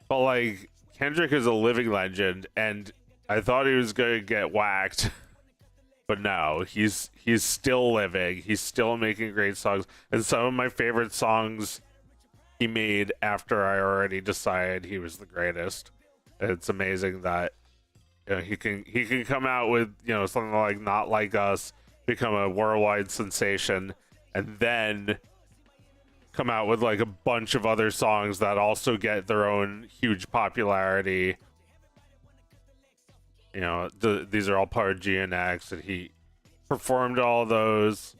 But like, Kendrick is a living legend, and I thought he was gonna get whacked, but no, he's still living. He's still making great songs, and some of my favorite songs he made after I already decided he was the greatest. It's amazing that he can come out with something like Not Like Us, become a worldwide sensation, and then come out with like a bunch of other songs that also get their own huge popularity. These are all part of GNX, and he performed all those.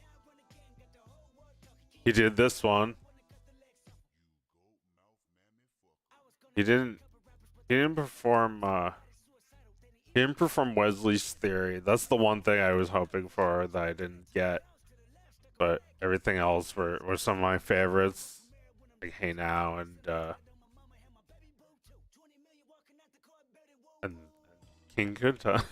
He did this one. He didn't perform Wesley's Theory. That's the one thing I was hoping for that I didn't get. But everything else were some of my favorites, like Hey Now and King Kunta.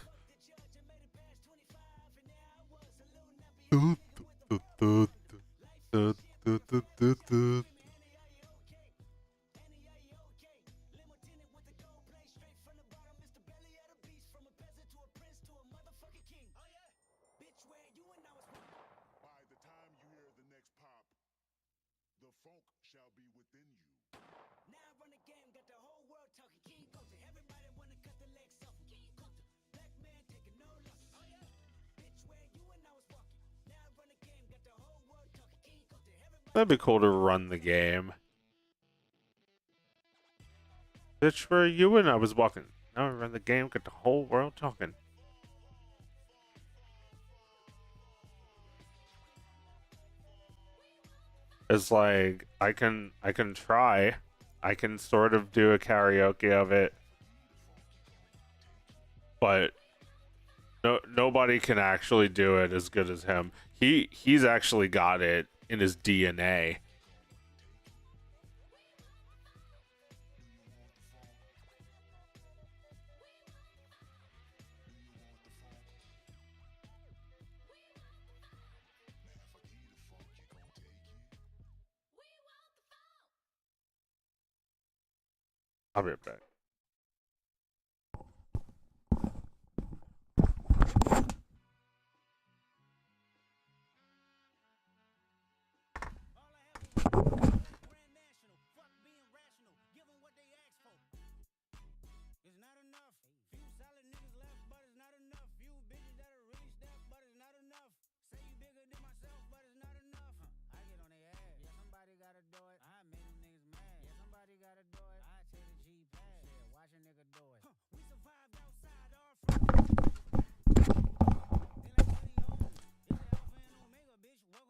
That'd be cool to run the game. Bitch, where you when I was walking? Now I run the game, get the whole world talking. It's like I can try. I can sort of do a karaoke of it. But nobody can actually do it as good as him. He's actually got it in his DNA. I'll be right back.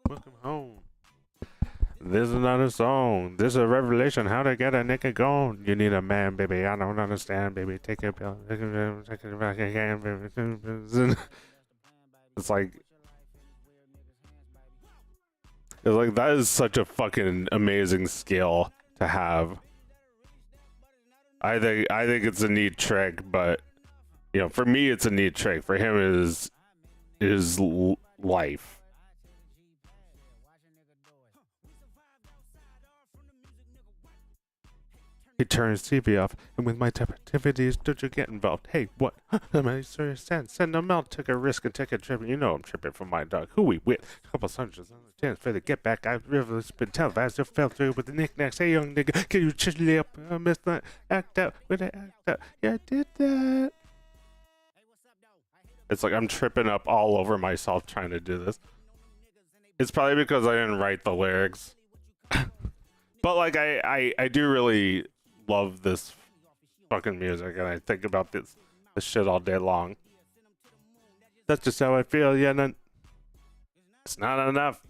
Welcome home. This is not a song. This is a revelation. How to get a nigga gone. You need a man, baby. I don't understand, baby. Take a pill. Take it back again, baby. It's like that is such a fucking amazing skill to have. I think it's a neat trick, but you know, for me it's a neat trick. For him it is life. He turns TV off, and with my activities, don't you get involved? Hey, what? Am I serious? Send them out, take a risk, and take a trip. You know I'm tripping for my dog. Who we with? A couple hundreds on the chance for the get back. I've really been televised. I fell through with the knickknacks. Hey, young nigga, can you chilly up? I missed that. Act out. When I act out. Yeah, I did that. It's like I'm tripping up all over myself trying to do this. It's probably because I didn't write the lyrics. But like I do really love this fucking music, and I think about this shit all day long. That's just how I feel. Yeah, it's not enough.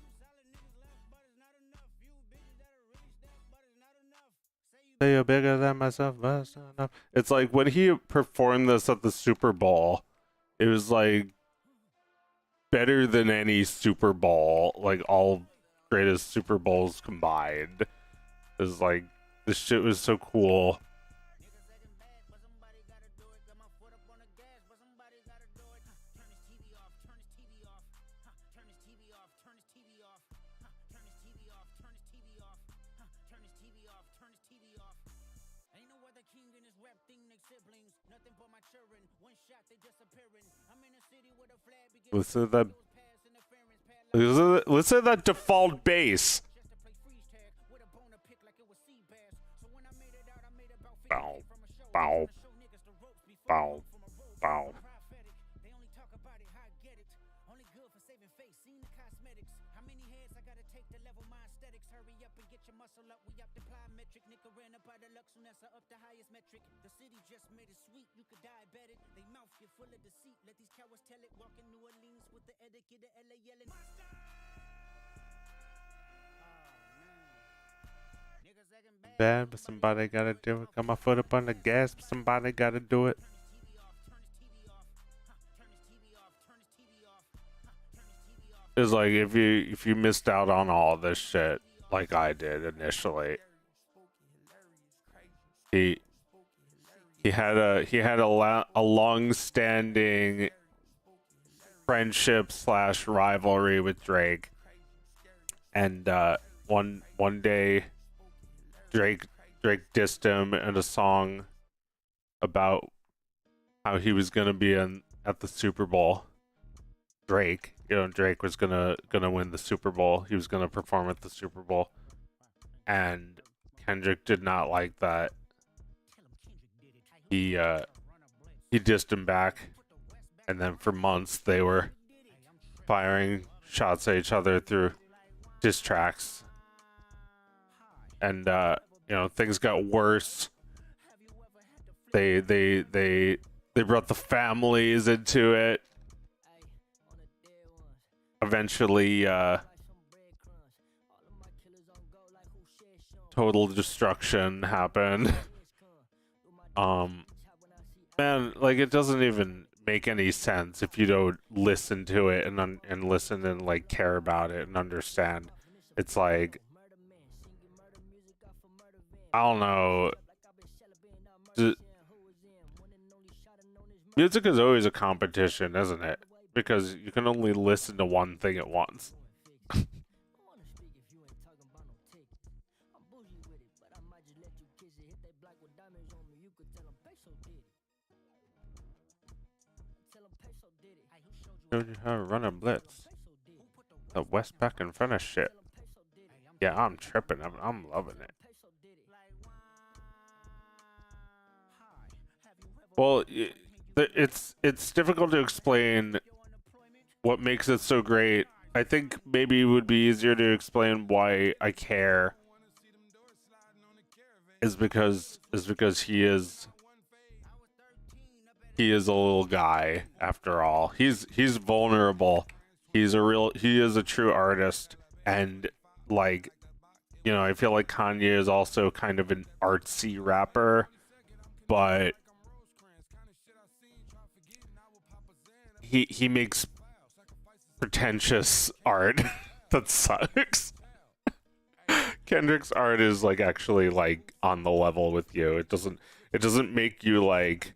Say you're bigger than myself, but it's not enough. It's like when he performed this at the Super Bowl, it was like better than any Super Bowl, like all greatest Super Bowls combined. It was like, this shit was so cool. Listen to that default bass. Bow, bow, bow, bow. Bad, but somebody gotta do it. Got my foot up on the gas, but somebody gotta do it. It's like if you missed out on all this shit like I did initially. He had a long-standing friendship / rivalry with Drake, and one day Drake dissed him in a song about how he was gonna be at the Super Bowl. Drake was gonna win the Super Bowl. He was gonna perform at the Super Bowl, and Kendrick did not like that. He dissed him back, and then for months they were firing shots at each other through diss tracks, and you know, things got worse. They brought the families into it. Eventually, total destruction happened. Man, like, it doesn't even make any sense if you don't listen to it and listen and like care about it and understand. It's like, I don't know. Music is always a competition, isn't it? Because you can only listen to one thing at once. Showed you how to run a blitz. The Westpac and finish shit. Yeah, I'm tripping. I'm loving it. Well, it's difficult to explain what makes it so great. I think maybe it would be easier to explain why I care. Is because he is a little guy after all. He's vulnerable. He is a true artist, and like, you know, I feel like Kanye is also kind of an artsy rapper, but he makes pretentious art that sucks. Kendrick's art is like actually like on the level with you. It doesn't make you like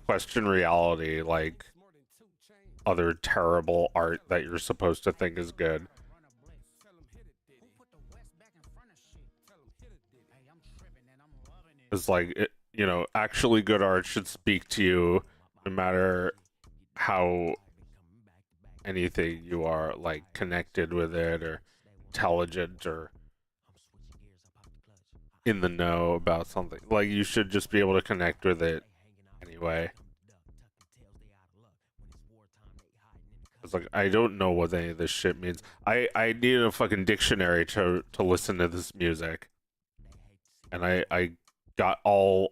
question reality like other terrible art that you're supposed to think is good. It's like, you know, actually good art should speak to you no matter how anything you are like connected with it or intelligent or in the know about something. Like, you should just be able to connect with it anyway. It's like, I don't know what any of this shit means. I need a fucking dictionary to listen to this music, and I got all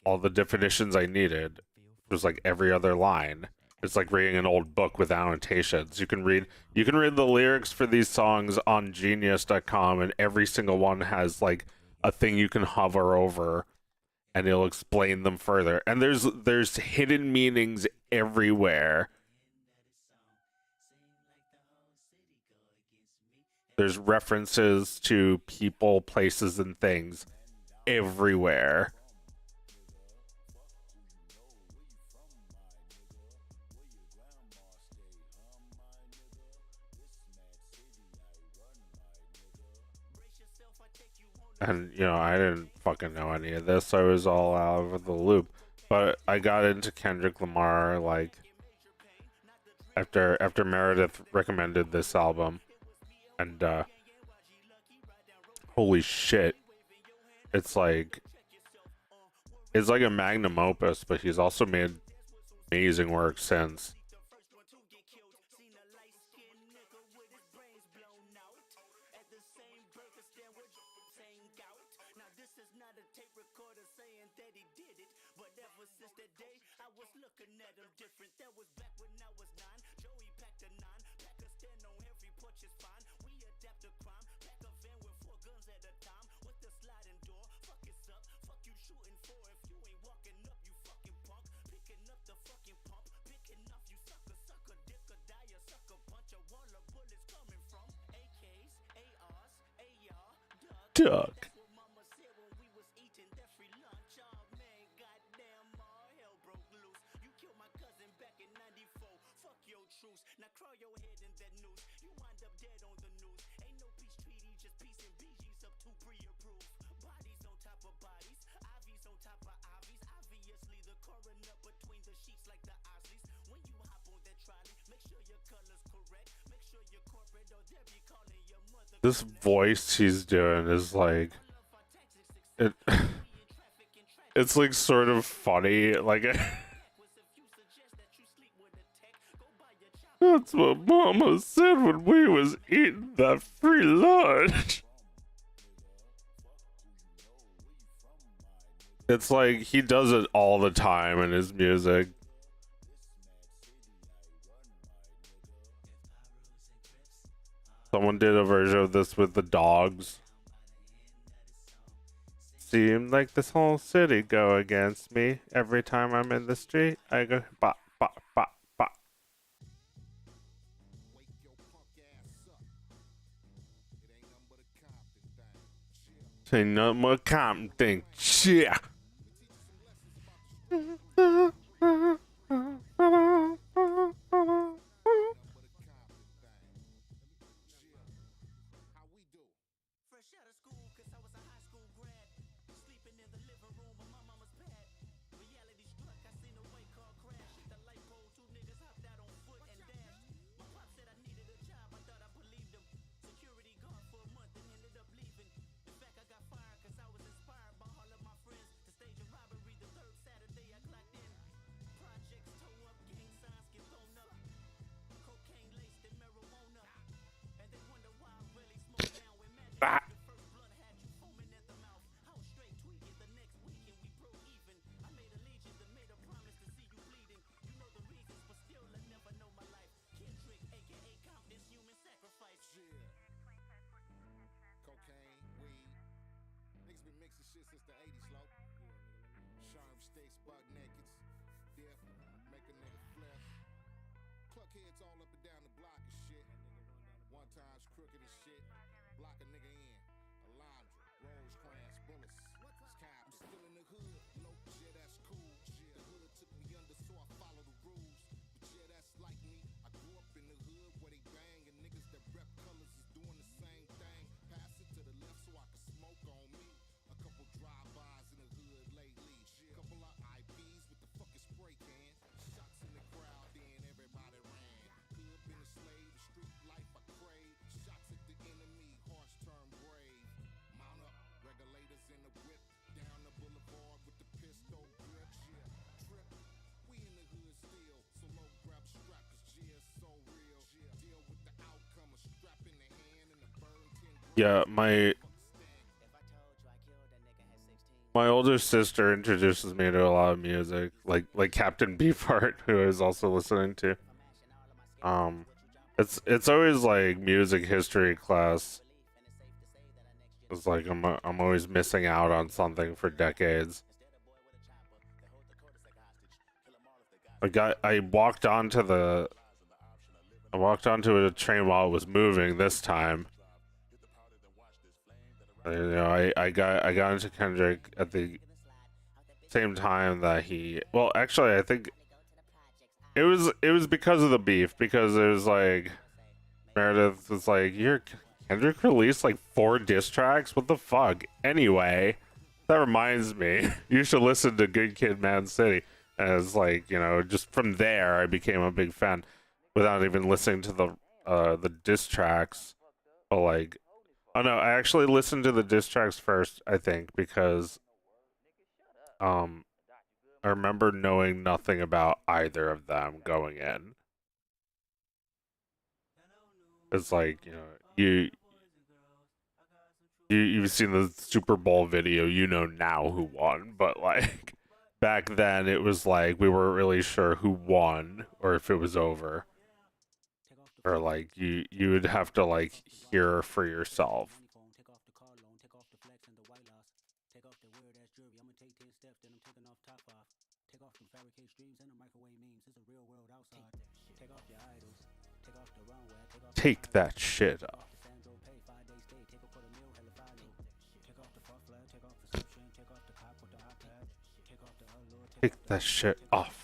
the definitions I needed. It was like every other line. It's like reading an old book with annotations. You can read the lyrics for these songs on genius.com, and every single one has like a thing you can hover over and it'll explain them further. And there's hidden meanings everywhere. There's references to people, places, and things everywhere. And, you know, I didn't fucking know any of this. I was all out of the loop. But I got into Kendrick Lamar, like, after Meredith recommended this album. And, holy shit. It's like a magnum opus, but he's also made amazing work since. Duck. This voice he's doing is like it's like sort of funny, like that's what Mama said when we was eating that free lunch. It's like he does it all the time in his music. Someone did a version of this with the dogs. Seemed like this whole city go against me. Every time I'm in the street, I go bop, bop, bop, bop. Say no more Compton thing. Yeah. Fresh out of school, cause I was a high school grad. Sleeping in the living room of my mama's pad. Reality struck, I seen a white car crash. Hit the light pole, two niggas hopped out on foot and dashed. My pop said I needed a job, I thought I believed him. Security guard for a month and ended up leaving. In fact, I got fired cause I was inspired by all of my friends to stage a robbery the third Saturday I clocked in. Projects toe up, gang signs get thrown up. Cocaine laced in marijuana. And they wonder why I really smoke now. Imagine Ah. the first blunt had you foaming at the mouth. I was straight tweaking the next weekend we broke even. I made a legion that made a promise to see you bleeding. You know the reasons, but still I never know my life. Kendrick, aka Compton's human sacrifice. Cocaine, weed. Niggas been mixing shit since the 80s, low. Sharp sticks, buck nakeds. Dip, make a nigga flip. Cluck heads all up and down the block and shit. One time's crooked as shit. Block a nigga in. Alondra, Rosecrans, bullets. Sky, I'm still in the hood. Low, yeah, that's cool. The hood took me under, so I follow the rules. But yeah, that's like me. I grew up in the hood where they bang, and niggas that rep colors is doing the same thing. Pass it to the left so I can smoke on me. A couple drive-bys in the hood lately. Couple of IPs with the fucking spray can. Shots in the crowd, then everybody ran. Hood been a slave, the street life I crave. Shots at the enemy, hearts turn brave. Mount up, regulators in the whip. Down the boulevard with the pistol grip. Yeah, trip. We in the hood still. So low, grab a strap, cause yeah, it's so real. Deal with the outcome, a strap in the hand and a burn 10 Yeah, my older sister introduces me to a lot of music, like Captain Beefheart, who I was also listening to. It's always like music history class. It's like I'm always missing out on something for decades. I walked onto a train while it was moving this time. You know, I got into Kendrick at the same time that he. Well, actually, I think it was because of the beef, because it was like Meredith was like, "Your Kendrick released like 4 diss tracks. What the fuck?" Anyway, that reminds me, you should listen to Good Kid, Mad City. And it's like, you know, just from there, I became a big fan without even listening to the diss tracks. But like, oh no, I actually listened to the diss tracks first, I think, because I remember knowing nothing about either of them going in. It's like, you know, you've seen the Super Bowl video, you know now who won, but like back then it was like we weren't really sure who won or if it was over. Or like you would have to like hear for yourself. Take that shit off. Take that shit off.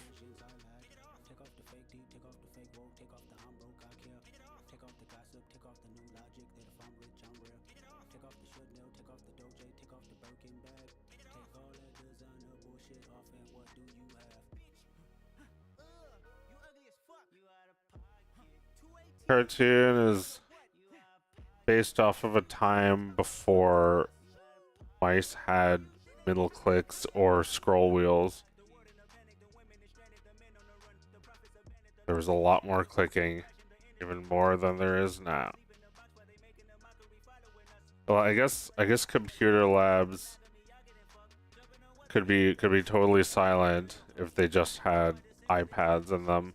Cartoon is based off of a time before mice had middle clicks or scroll wheels. There was a lot more clicking, even more than there is now. Well, I guess Computer Labs could be totally silent if they just had iPads in them.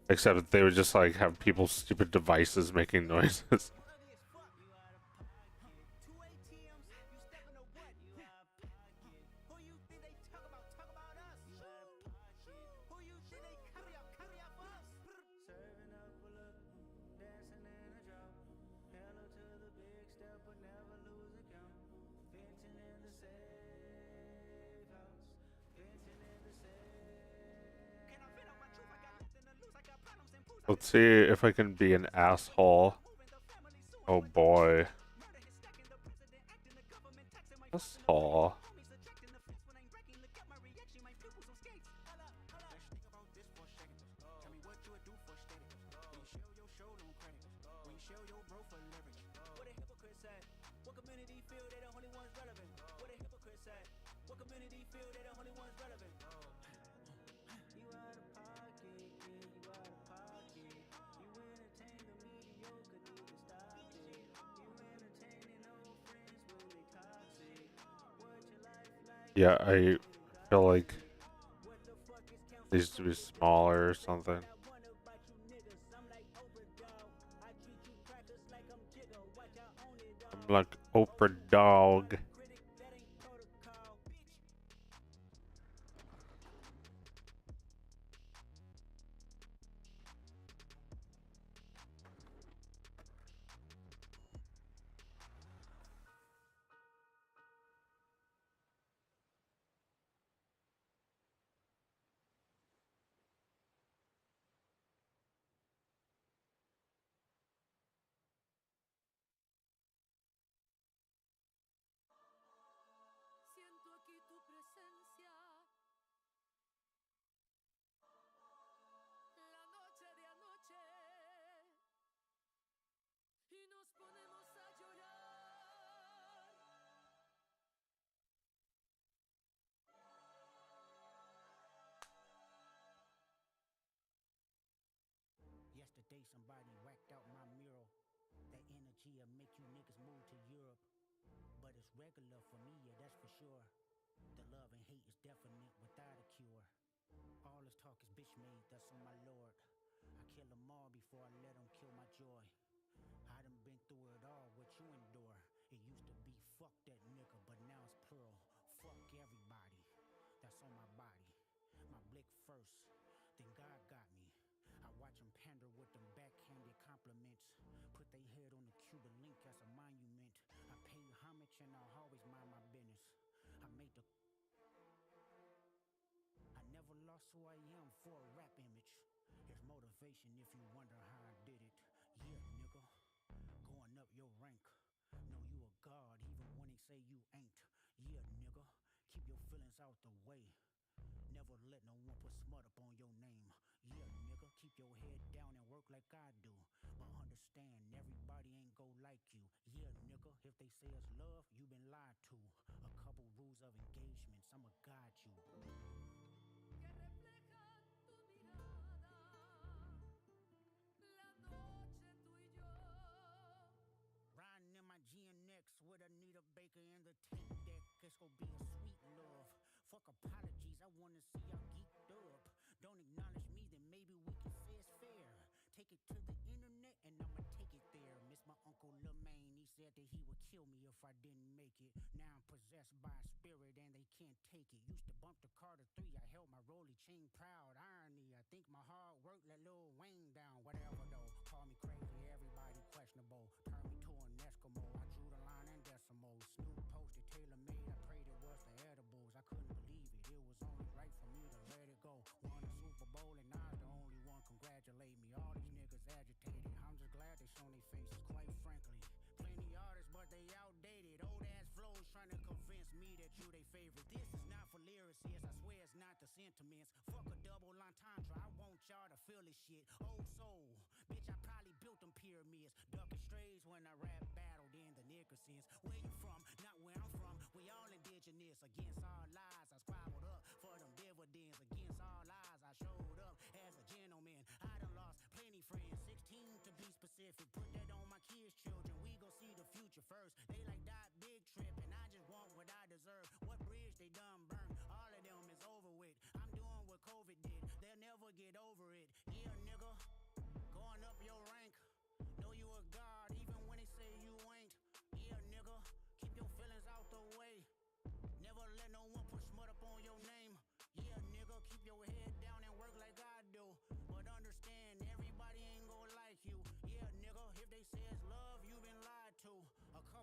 Except they would just like have people's stupid devices making noises. Let's see if I can be an asshole. Oh boy. Asshole. Yeah, I feel like these to be smaller or something. I'm like Oprah dog. Siento aquí tu presencia. La noche de anoche. Y nos ponemos a llorar. Yesterday somebody whacked out my mural. That energy'll make you niggas move to Europe. But it's regular for me, yeah, that's for sure. The love and hate is definite without a cure. All this talk is bitch made, that's on my lord. I kill them all before I let them kill my joy. I done been through it all, what you endure. It used to be fuck that nigga, but now it's pearl. Fuck everybody, that's on my body. My blick first, then God got me. I watch them pander with them backhanded compliments. Put they head on the Cuban link as a monument. I pay homage and I'll always mind my business. I never lost who I am for a rap image. There's motivation if you wonder how I did it. Yeah, nigga, going up your rank. Know you a god even when they say you ain't. Yeah, nigga, keep your feelings out the way. Never let no one put smut up on your name. Yeah, nigga, keep your head down and work like I do. But understand, everybody ain't go like you. Yeah, nigga, if they say it's love, you been lied to. A couple rules of engagements, I'ma guide you. Que reflejan tu mirada. La noche tú y yo. Riding in my GNX with Anita Baker in the tape deck. It's gonna be a sweet love. Fuck apologies, I wanna see y'all geeked up. Don't acknowledge me, then maybe we can say it's fair. Take it to the internet and I'ma take it there. Miss my uncle Lemaine, he said that he would kill me if I didn't make it. Now I'm possessed by a spirit and they can't take it. Used to bump the Carter 3, I held my rollie chain proud. Irony, I think my hard work let Lil Wayne down. Whatever though, call me crazy, everybody questionable. Turn me to an Eskimo, I drew the line in decimals. Snoop posted tailor made, I prayed it was the edibles. I couldn't believe it, it was only right for me to let it go. Won a Super Bowl and I was the only one congratulate me. All these niggas agitated, I'm just glad they shown their faces, quite frankly. Plenty artists, but they outdated. Old ass flows trying to convince me that you they favorite. This is not for lyricists, I swear it's not the sentiments. Fuck a double entendre, I want y'all to feel this shit. Old soul, bitch, I probably built them pyramids. Ducking strays when I rap battled in the Nickersons. Where you from? Not where I'm from. We all indigenous. Against all lies, I squabbled up for them dividends. Against all lies, I showed up as a gentleman. I done lost plenty friends, 16 to be specific. Put that on my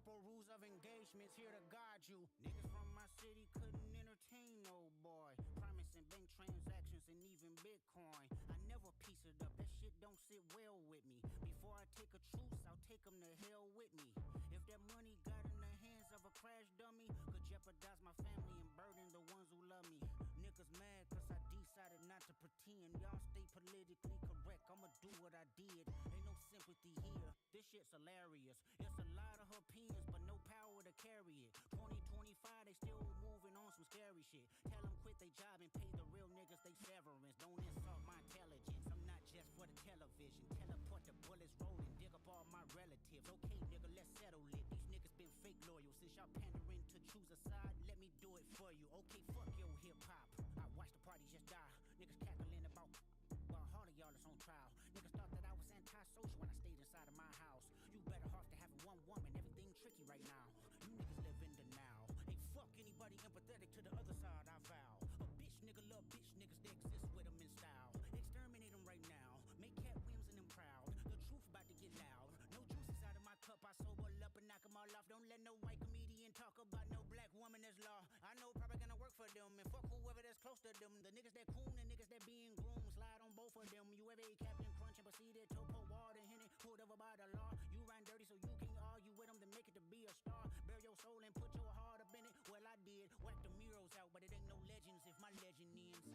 Simple rules of engagements here to guide you. Niggas from my city couldn't entertain no boy. Promising bank transactions and even Bitcoin. I never piece it up, that shit don't sit well with me. Before I take a truce, I'll take them to hell with me. If that money got in the hands of a crash dummy, could jeopardize my family and burden the ones who love me. Niggas mad cause I decided not to pretend. Y'all stay politically correct, I'ma do what I did. Ain't no sympathy here, this shit's hilarious. It's a lot of opinions, but no power to carry it. 2025, they still moving on some scary shit. Tell them quit they job and pay the real niggas they severance. Don't insult my intelligence, I'm not just for the television. Teleport the bullets rolling, dig up all my relatives. Okay, nigga, let's settle it. These niggas been fake loyal. Since y'all pandering to choose a side, let me do it for you. Okay, fuck your hip-hop. I watch the party just die. Niggas cackling about while all of y'all is on trial. Niggas thought that I was antisocial when I stayed inside of my house. You better off to having one woman, everything tricky right now. You niggas live in denial. Ain't fuck anybody empathetic to the other side, I vow. A bitch nigga love bitch niggas, they exist with them in style. Exterminate them right now, make Cat Williams and them proud. The truth about to get loud. No juice inside of my cup, I sober up and knock them all off. Don't let no white comedian talk about no black woman as law. I know probably gonna work for them and fuck whoever that's close to them. The niggas that coon and niggas that being groomed, slide on both of them. You ever ate Captain Crunch and proceeded to pour water in it, pulled over by the law. You ran dirty so you can't argue with them to make it to be a star. Bare your soul and put your heart up in it. Well, I did. Whack the murals out, but it ain't no legends if my legend ends.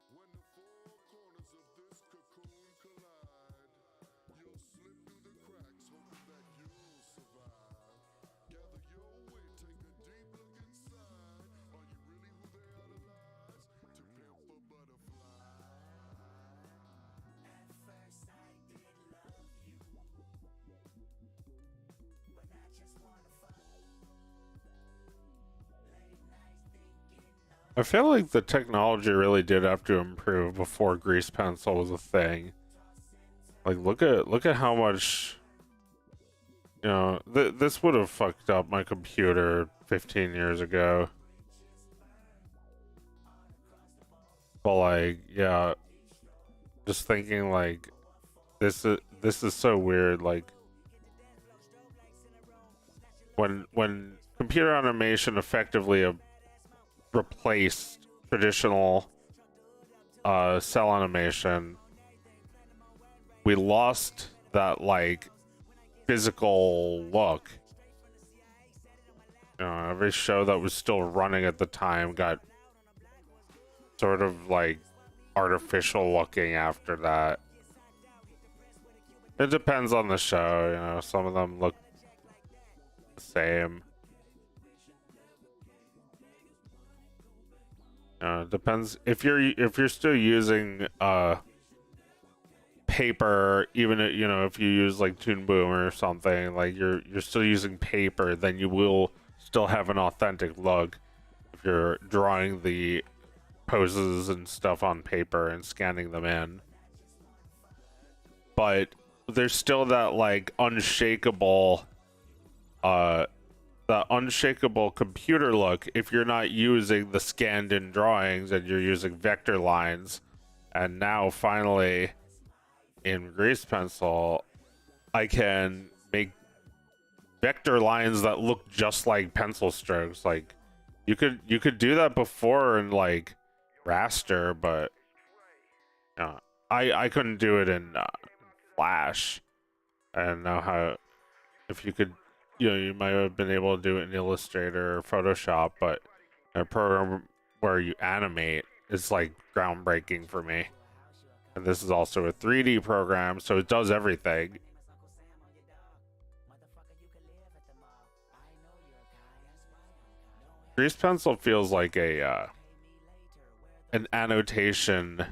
When the four corners of this cocoon collide, you'll slip through the cracks, hoping that you'll survive. Gather your wit, take a deep look inside. Are you really who they idolize? To pimp a butterfly. At first I did love you, but I just wanna fuck. Late nights thinking of I feel like the technology really did have to improve before grease pencil was a thing. Like, look at how much, you know, this would have fucked up my computer 15 years ago. But like, yeah, just thinking like this is so weird. Like when computer animation effectively replaced traditional cell animation, we lost that like physical look. You know, every show that was still running at the time got sort of like artificial looking after that. It depends on the show, you know, some of them look the same. Depends if you're still using paper, even if, you know, if you use like Toon Boom or something, like you're still using paper, then you will still have an authentic look if you're drawing the poses and stuff on paper and scanning them in. But there's still that like unshakable computer look if you're not using the scanned in drawings and you're using vector lines. And now finally in Grease Pencil I can make vector lines that look just like pencil strokes. Like you could do that before in like raster, but I couldn't do it in Flash. I don't know how if you could, you might have been able to do it in Illustrator or Photoshop, but a program where you animate is like groundbreaking for me. And this is also a 3D program, so it does everything. Grease Pencil feels like a an annotation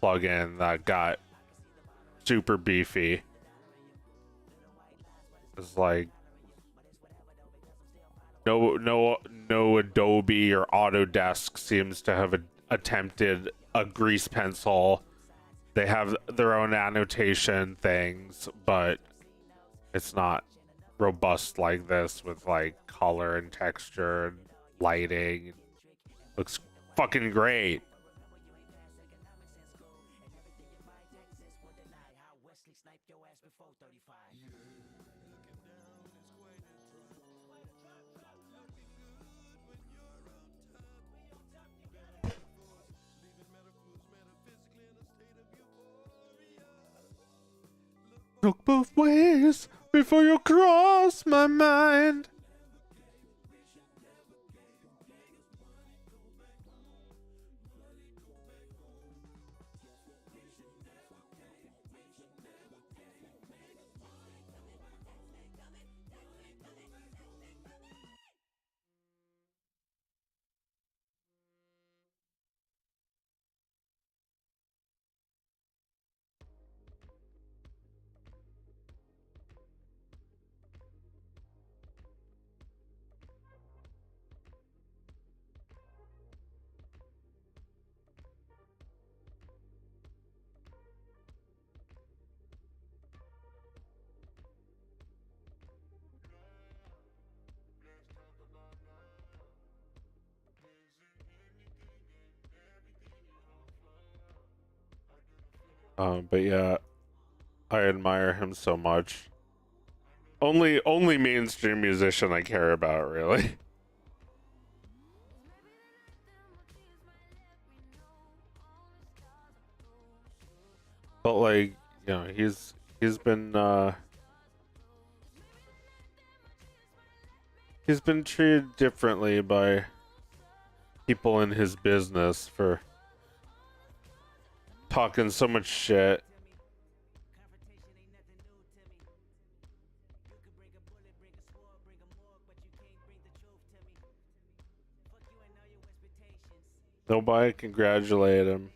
plugin that got super beefy. It's like no Adobe or Autodesk seems to have attempted a Grease Pencil. They have their own annotation things, but it's not robust like this with like color and texture and lighting. Looks fucking great. Look both ways before you cross my mind. But yeah, I admire him so much. Only mainstream musician I care about, really. But like, he's been treated differently by people in his business for talking so much shit. Nobody congratulate him.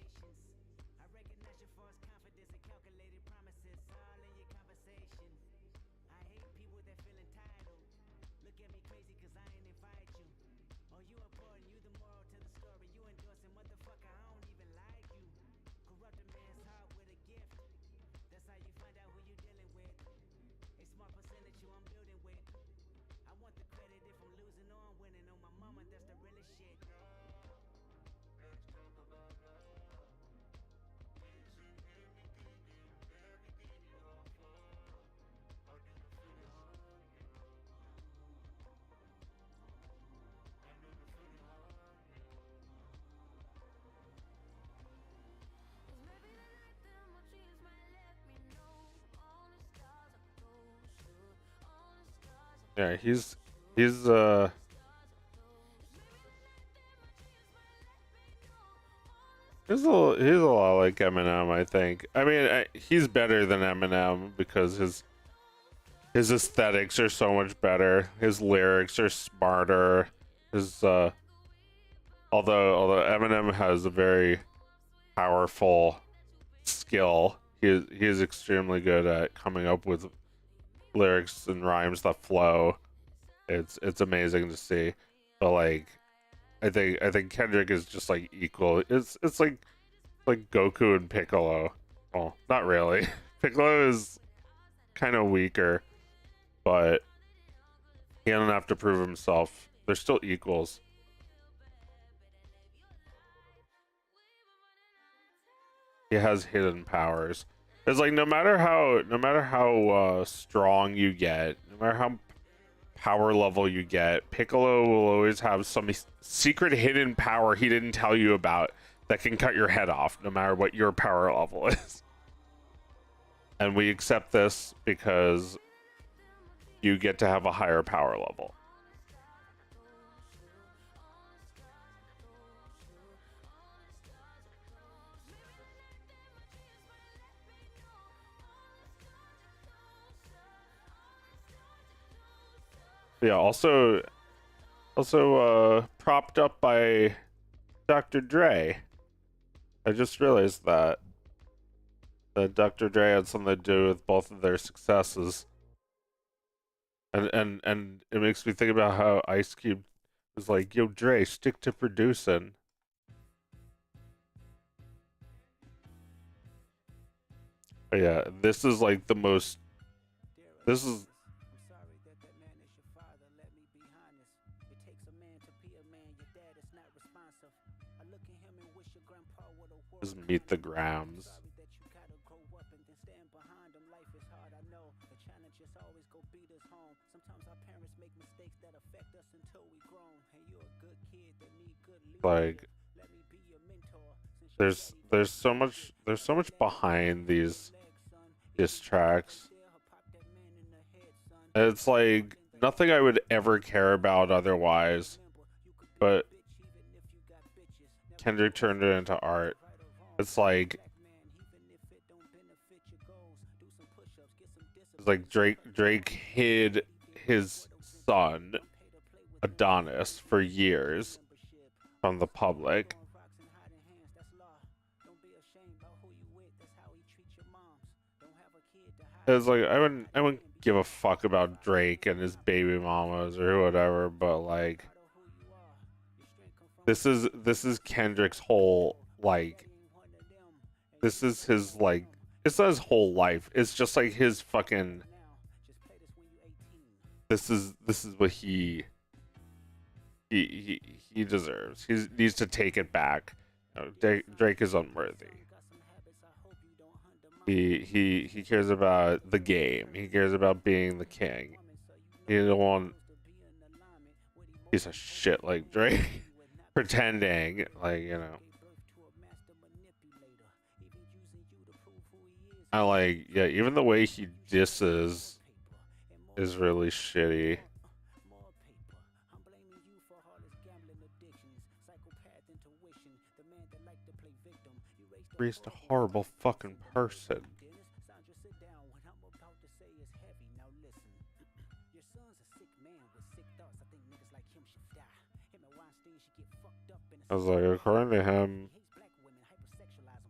Yeah, he's he's a lot like Eminem, I think. I mean, he's better than Eminem because his aesthetics are so much better. His lyrics are smarter. His although Eminem has a very powerful skill, he is extremely good at coming up with lyrics and rhymes that flow. It's amazing to see. But like, I think Kendrick is just like equal. It's like Goku and Piccolo. Well, not really. Piccolo is kind of weaker, but he doesn't have to prove himself. They're still equals. He has hidden powers. It's like no matter how strong you get, no matter how power level you get, Piccolo will always have some secret hidden power he didn't tell you about that can cut your head off no matter what your power level is. And we accept this because you get to have a higher power level. Yeah, also propped up by Dr. Dre. I just realized that Dr. Dre had something to do with both of their successes. And it makes me think about how Ice Cube was like, "Yo, Dre, stick to producing." But yeah, this is like the most. This is. I'm sorry that that man is your father. Let me be honest. It takes a man to be a man. Your dad is not responsive. I look at him and wish your grandpa would have worked. Just Meet the Grams. Sorry that you gotta grow up and then stand behind him. Life is hard, I know. The challenges always go beat us home. Sometimes our parents make mistakes that affect us until we grown. And you're a good kid that need good Like, let me be your mentor. Since there's so much behind these diss tracks. And it's like nothing I would ever care about otherwise, but Kendrick turned it into art. It's like Drake hid his son Adonis for years from the public. It's like I wouldn't give a fuck about Drake and his baby mamas or whatever, but like this is Kendrick's whole like this is his like it's not his whole life. It's just like his fucking this is what he deserves. He needs to take it back. You know, Drake is unworthy. He cares about the game. He cares about being the king. He don't want piece of shit like Drake pretending like, you know. I like, yeah, even the way he disses is really shitty. Priest, a horrible fucking person. I was like, according to him,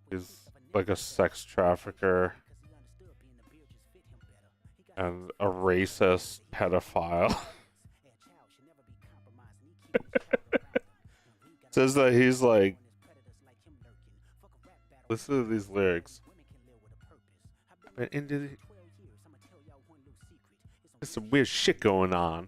he's like a sex trafficker and a racist pedophile. Says that he's like, listen to these lyrics. But there's some weird shit going on.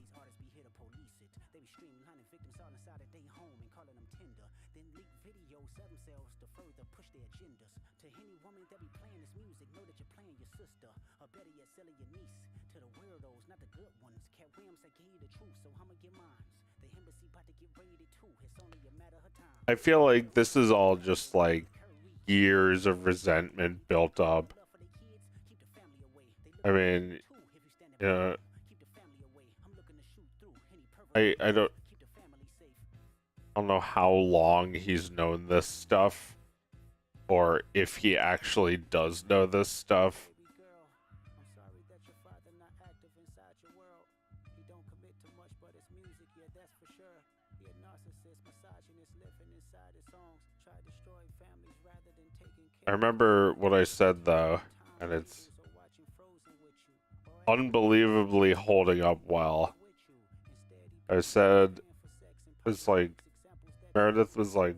I feel like this is all just like years of resentment built up. I mean, I don't know how long he's known this stuff, or if he actually does know this stuff. I remember what I said though, and it's unbelievably holding up well. I said, it's like, Meredith was like,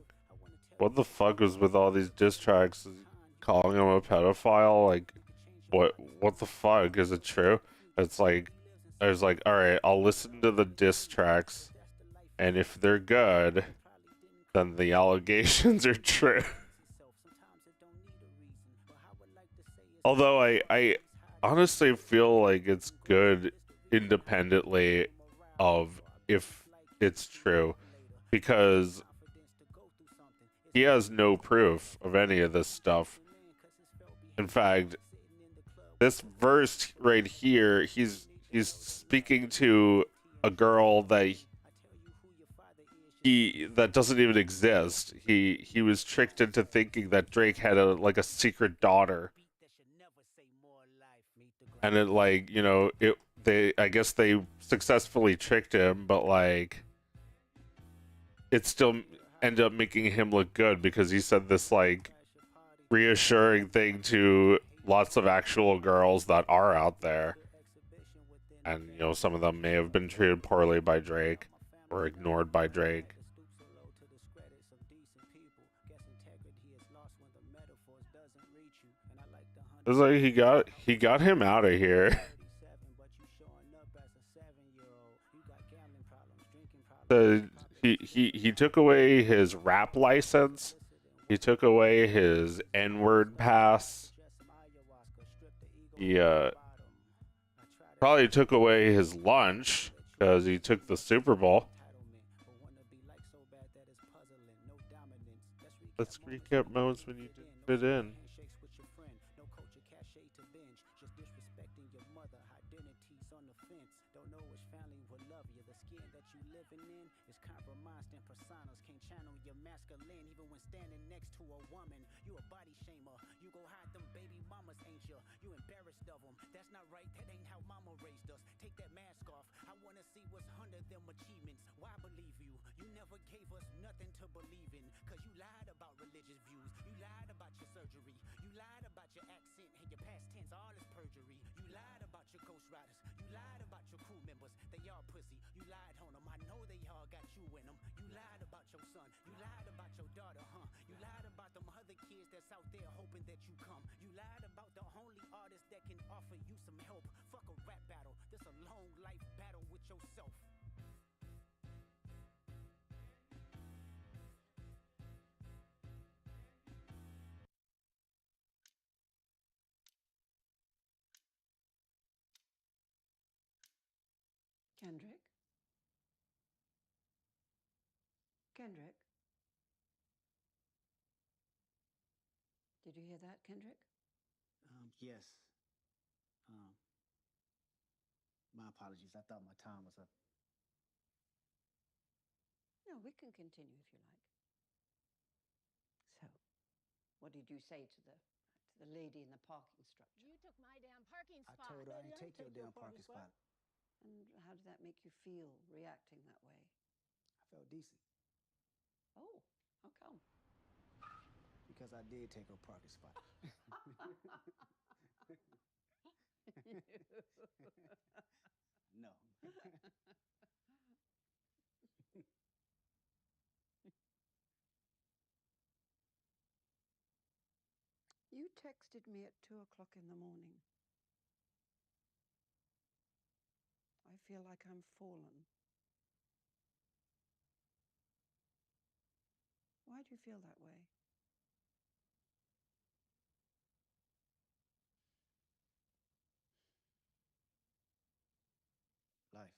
what the fuck was with all these diss tracks calling him a pedophile? Like, what the fuck? Is it true? It's like, I was like, alright, I'll listen to the diss tracks, and if they're good, then the allegations are true. Although I honestly feel like it's good independently of if it's true, because he has no proof of any of this stuff. In fact, this verse right here, he's he's speaking to a girl that that doesn't even exist. He was tricked into thinking that Drake had a secret daughter, and it like it they I guess they successfully tricked him, but like it still ended up making him look good because he said this like reassuring thing to lots of actual girls that are out there, and some of them may have been treated poorly by Drake or ignored by Drake. It was like he got him out of here. He took away his rap license. He took away his N-word pass. He probably took away his lunch because he took the Super Bowl. Let's recap moments when you didn't fit in. Kendrick? Kendrick? Did you hear that, Kendrick? Yes. My apologies. I thought my time was up. No, we can continue if you like. So, what did you say to the lady in the parking structure? You took my damn parking I spot. told her I didn't take your damn parking spot. And how did that make you feel reacting that way? I felt decent Oh, how come? because I did take her parking spot. No. You texted me at 2 o'clock in the morning. I feel like I'm fallen. Why do you feel that way? Life.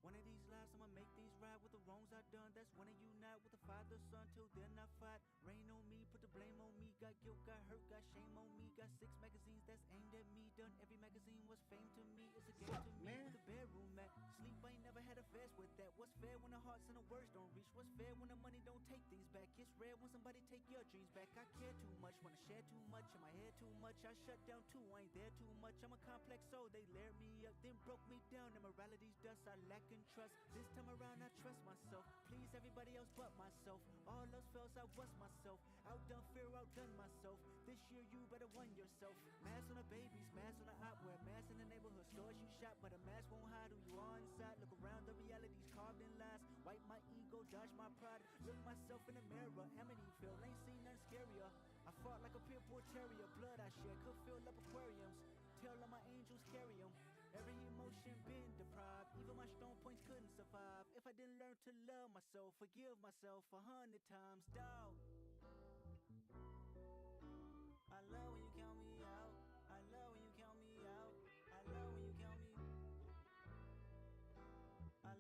One of these lives, I'ma make these right with the wrongs I done. That's when I unite with the father, son. Till then I fight. Rain on me, put the blame on me. Got guilt, got hurt, got shame on me. Got 6 magazines that's aimed at me. Done every magazine was fame to me. It's a game to me. Man. With the bedroom mat. Sleep, I ain't never had a fast with that. What's fair when the hearts and the words don't reach? What's fair when the money don't take things back? It's rare when somebody take your dreams back. I care too much, wanna share too much. In my head too much, I shut down too. I ain't there too much. I'm a complex soul. They layered me up, then broke me down. Immorality's dust, I lack in trust. This time around, I trust myself. Please everybody else but myself. All else fails, I was myself. Outdone fear, outdone myself. This year, you better won yourself. Mask on the babies, mask on the op. Wear mask in the neighborhood stores you shop, but a mask won't hide who you are inside. Look around, the reality's carved in lies. Wipe my ego, dodge my pride. Look myself in the mirror. Amityville, ain't seen nothing scarier. I fought like a pit bull terrier. Blood I shed could fill up aquariums. Tell all my angels carry 'em. Every emotion been deprived. Even my strong points couldn't survive. If I didn't learn to love myself, forgive myself 100 times, dawg. I love when you count me out. I love when you count me out. I love when you count me. I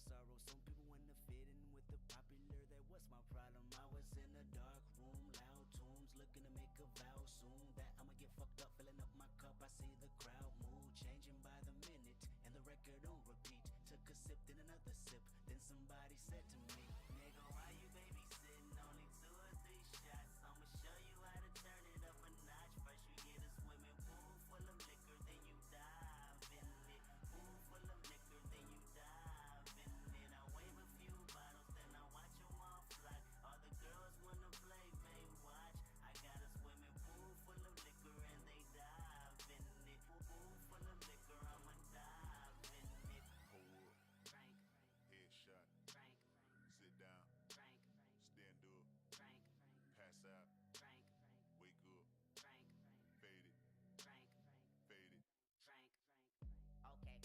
sorrow. Some people wanna fit in with the popular. That was my problem. I was in a dark room, loud tunes, looking to make a vow soon that I'ma get fucked up, filling up my cup. I see the crowd mood changing by the minute, and the record on repeat. Took a sip, then another sip. Then somebody said to me, nigga, why you babysitting? Only 2 or 3 shots. I'ma show you how to turn it up a notch. First you get a swimming pool full of liquor, then you dive in it. Pool full of liquor, then you dive in it. I wave a few bottles, then I watch them all fly. All the girls wanna play, they watch. I got a swimming pool full of liquor and they dive in it. Pool full of liquor, I'ma dive in it. Hold up, Drink, headshot, drink, sit down, drink, stand up, drink, pass out, drink, wake up, drink, fade it, drink, fade it. drink. Okay,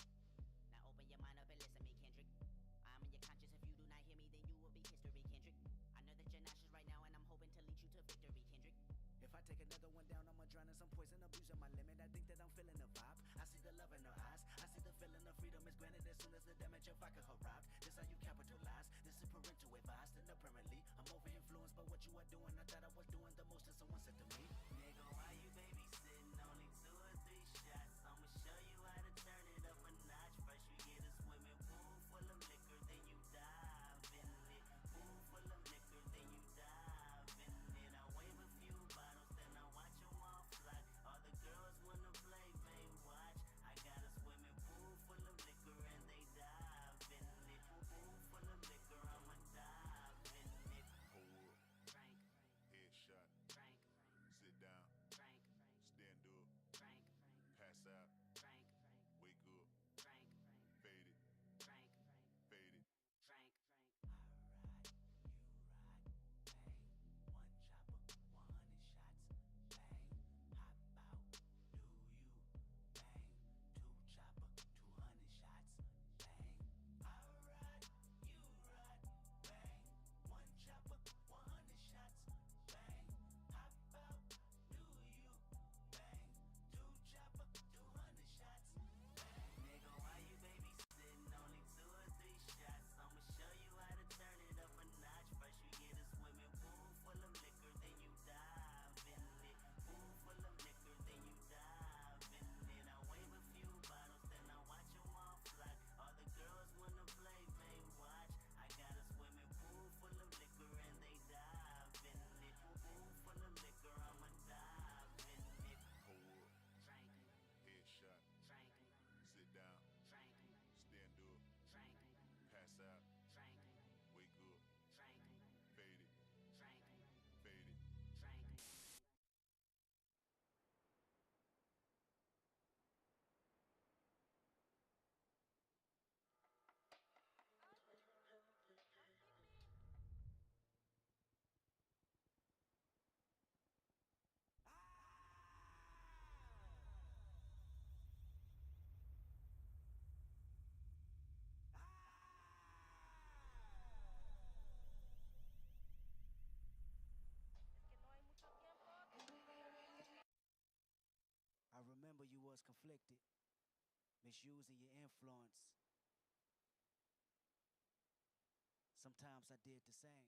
now open your mind up and listen me, Kendrick. I'm in your conscience. If you do not hear me, then you will be history, Kendrick. I know that you're nauseous right now, and I'm hoping to lead you to victory, Kendrick. If I take another one down, I'ma drown in some poison, abusing my limit. I think that I'm feeling the vibe. I see the love in her eyes. I see the feeling of freedom is granted as soon as the damage of vodka arrived. This how you capitalize. This is parental advice. And apparently, I'm over influenced by what you are doing. I thought I was doing the most, and someone said to me, nigga, why you babysitting? Only 2 or 3 shots. I'ma show you how to turn it up a notch. First you get a swimming pool full of liquor, then you dive in it. Pool full of liquor, then you dive in it. I wave a few bottles, then I watch them all fly. All the girls wanna play, they watch. I got a swimming pool full of liquor and they dive in it. Pool full of liquor, I'ma dive in it. Hold up, Drink, headshot, drink, sit down, drink, stand up, drink, pass out, drink, wake up, drink, fade it, drink, fade it. drink. I ride, you ride, bang. 1 chopper, 100 shots, bang. Hop out, do you, bang. 2 chopper, 200 shots, bang. I ride, you ride, bang. 1 chopper, 100 shots, bang. Hop out, do you, bang. 2 chopper, 200 shots, bang. Nigga, why you babysitting? Only 2 or 3 shots. I'ma show you how to turn it up a notch. First you get a swimming pool full of liquor, then you dive in it. Pool full of liquor, then you dive in it. I wave a few bottles, then I watch them all fly. All the girls wanna play, they watch. I got a swimming pool full of liquor and they dive in it. Pool full of liquor, I'ma dive in it. Hold up, Drink, headshot, drink, sit down, drink, stand up, drink, pass out, drink, wake up, drink, fade it, drink, fade it. drink. I remember you was conflicted, misusing your influence. Sometimes I did the same.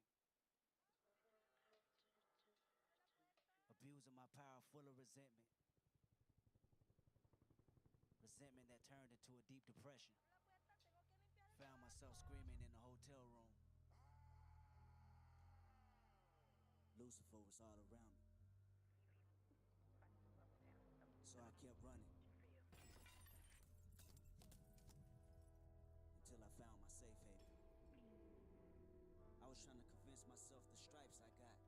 Abusing my power full of resentment. Resentment that turned into a deep depression. Found myself screaming in the hotel room. Lucifer was all around me. So I kept running. Until I found my safe haven. I was trying to convince myself the stripes I got.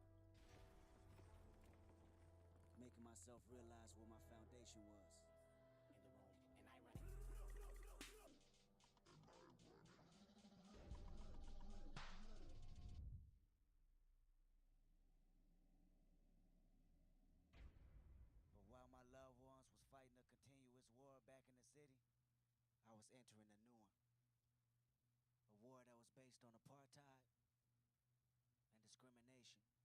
Making myself realize what my foundation was. In the room, and I run it. But while my loved ones was fighting a continuous war back in the city, I was entering a new one. A war that was based on apartheid and discrimination.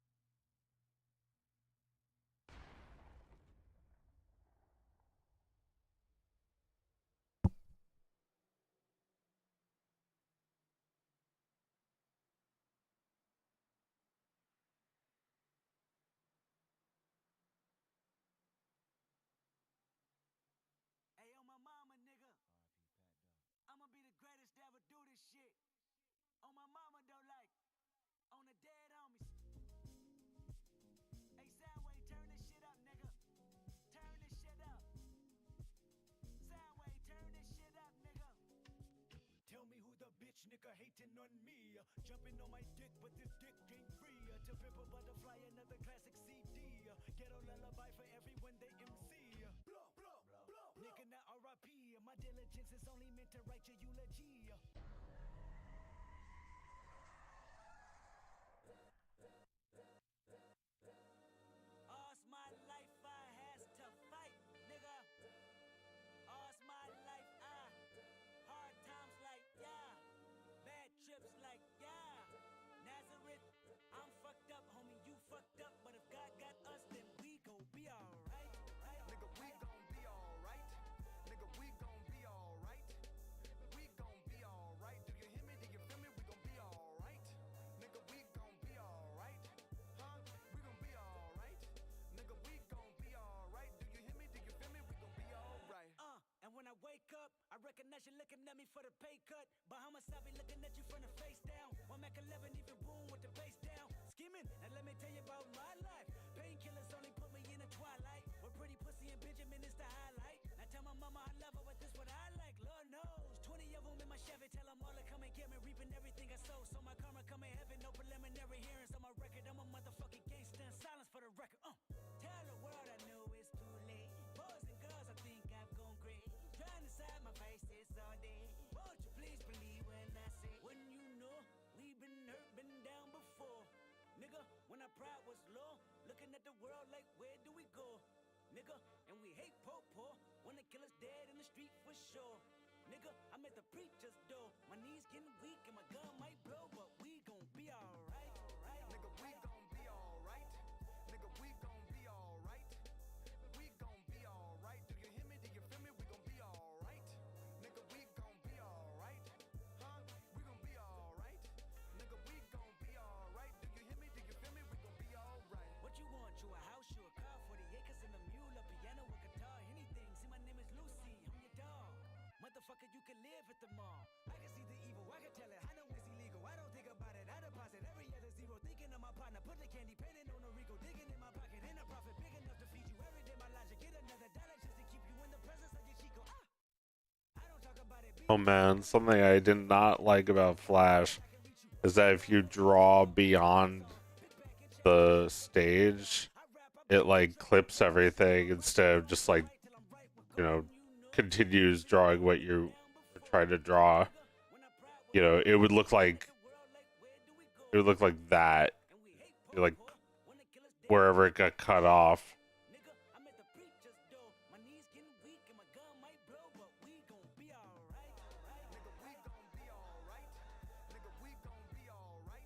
waiting on me. Jumping on my dick, but this dick ain't free. To Pimp a Butterfly, another classic CD. Ghetto lullaby for everyone they MC. Blow, blow, blow. Nigga, not R.I.P. My diligence is only meant to write your eulogy. All's my life I has to fight, nigga. All's my life hard times like yeah, bad trips like yeah. Nazareth, I'm fucked up, homie, you fucked up, but if God got us, then we gon' be alright. Nigga, we gon' be alright. Nigga, we gon' be alright. We gon' be alright. Do you hear me? Do you feel me? We gon' be alright. Nigga, we gon' be alright. Huh? We gon' be alright. Nigga, we gon' be alright. Do you hear me? Do you feel me? We gon' be alright. And when I wake up, I recognize you looking at me for the pay cut. Bahamas, I be looking at you from the face down. One Mac 11, even boom with the bass down. Scheming, and let me tell you about my life. Painkillers only put me in the twilight. With pretty pussy and Benjamin is the highlight. I tell my mama I love her, but this what I like. Lord knows, 20 of them in my Chevy. Tell them all to come and get me, reaping everything I sow. So my karma come in heaven, no preliminary hearings on my record. I'm a motherfucking gangster in silence for the record. Tell the world I know it's too late. Boys and girls, I think I've gone great. Trying to side my faces all day. Won't you please believe when I say, when you know we've been hurt, been down before. Nigga, when our pride was low, looking at the world like, where do we go? Nigga, and we hate po-po, wanna kill us dead in the street for sure. Nigga, I'm at the preacher's door. My knees getting weak and my gun might blow, but we gon' be alright. Nigga, we gon' be alright. Nigga, we gon' be alright. We gon' be alright. Do you hear me? Do you feel me? We gon' be alright. Nigga, we gon' be alright. Huh? We gon' be alright. Nigga, we gon' be alright. Do you hear me? Do you feel me? We gon' be alright. What you want? You a house, you a car, 40 acres and a mule, a piano, a guitar, anything. See, my name is Lucy, I'm your dog. Motherfucker, you can live at the mall. I can see the evil, I can tell it. I know it's illegal, I don't think about it. I deposit every other zero, thinking of my partner. Put the candy, painting on a Rico, digging in my pocket. In a profit big enough to feed you every day. My logic, get another dollar just to keep you in the presence of your Chico. I don't talk about it. Oh man, something I did not like about Flash is that if you draw beyond the stage, it like clips everything instead of just like, you know, continues drawing what you were trying to draw. You know, it would look like that, like wherever it got cut off. Nigga, I'm at the preacher's door. My knees getting weak and my gun might blow, but we gon' be alright. Nigga, we gon' be alright. Nigga, we gon' be alright.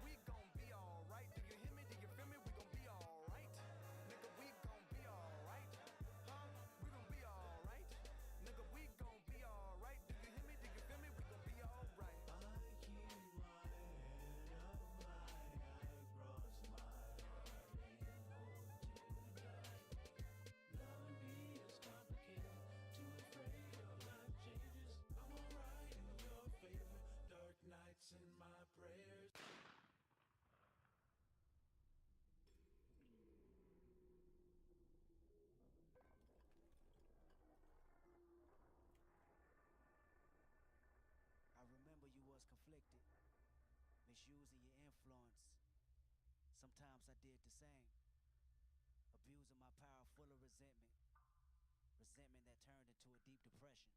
We gon' be alright. Do you hear me? Do you feel me? We gon' be alright. Nigga, we gon' be alright. Huh? We gon' be alright. Nigga, we gon' be alright. Do you hear me? Do you feel me? We gon' be alright. I remember you was conflicted, misusing your influence. Sometimes I did the same, abusing my power full of resentment. Resentment that turned into a deep depression.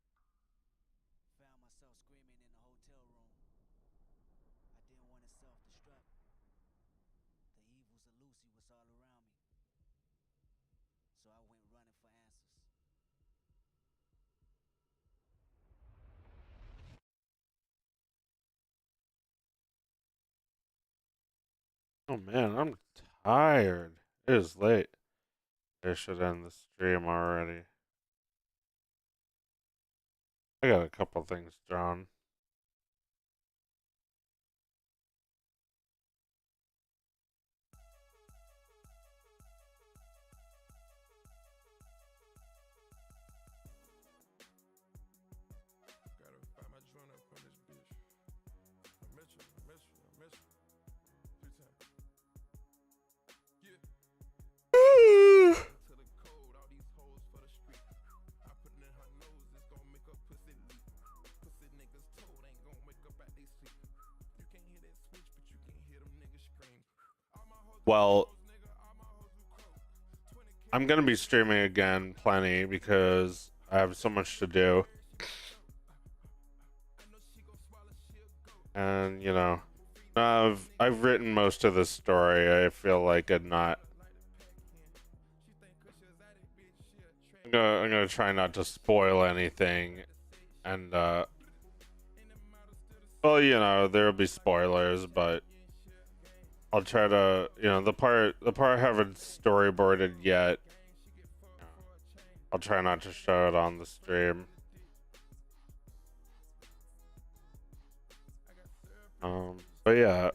Found myself screaming in the hotel room. I didn't want to self-destruct. The evils of Lucy was all around me. So I went running for answers. Oh man, I'm tired. It is late. I should end the stream already. I got a couple things drawn. Gotta find my joint up on this bitch. I miss you, I miss you, I miss you. 3 times. Yeah. To the code, all these hoes for the street. I put it in her nose, it's gon' make her pussy leak. Pussy niggas well, I'm gonna be streaming again plenty because I have so much to do. And you know, I've written most of the story. I feel like I'm gonna try not to spoil anything, and well, you know, there'll be spoilers, but I'll try to, you know, the part I haven't storyboarded yet, I'll try not to show it on the stream. But yeah,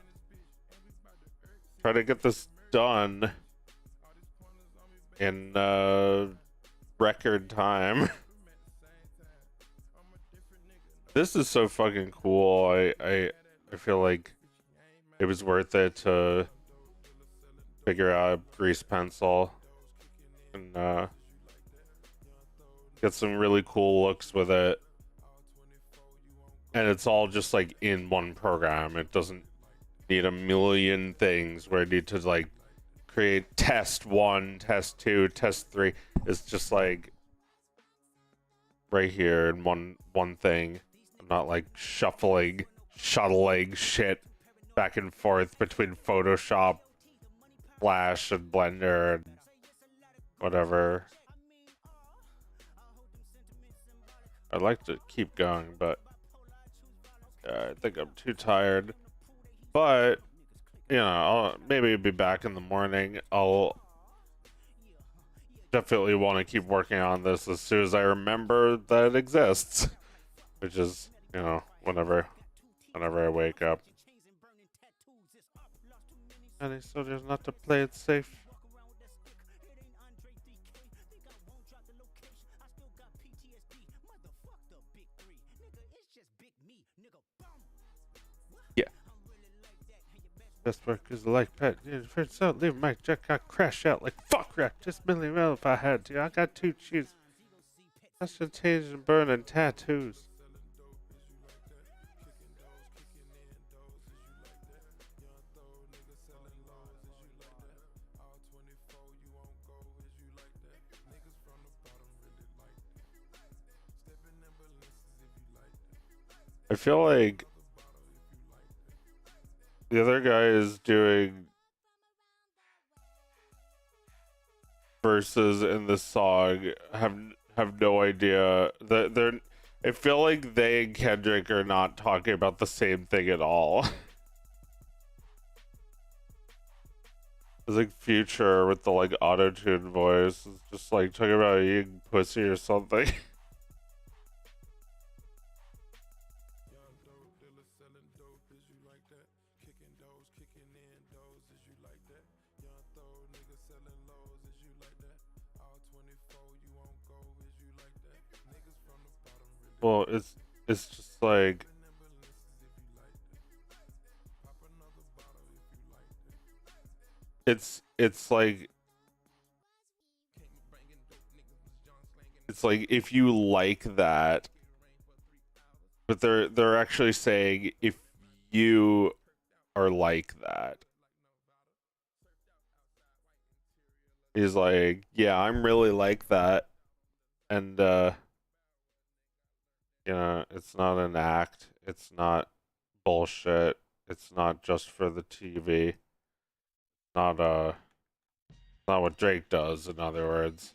try to get this done in record time. This is so fucking cool. I feel like it was worth it to figure out grease pencil and get some really cool looks with it. And it's all just like in one program. It doesn't need a million things where I need to like create test 1, test 2, test 3. It's just like right here in one thing. I'm not like shuttling shit back and forth between Photoshop, Flash, and Blender and whatever. I'd like to keep going, but I think I'm too tired. But you know, I'll maybe be back in the morning. I'll definitely want to keep working on this as soon as I remember that it exists, which is, you know, whenever I wake up. And he soldiers not to play it safe. Yeah. Best work is like pet. First out, leave Mike Jack got crash out like fuck wreck. Just really well if I had to. I got 2 cheese. That's the change and burn and tattoos. I feel like the other guy is doing verses in the song. Have no idea that they're. I feel like they and Kendrick are not talking about the same thing at all. It's like Future with the like auto-tune voice. It's just like talking about eating pussy or something. Well, it's just like it's like if you like that, but they're actually saying if you are like that. He's like, yeah, I'm really like that, and you know, it's not an act. It's not bullshit. It's not just for the TV. Not what Drake does, in other words.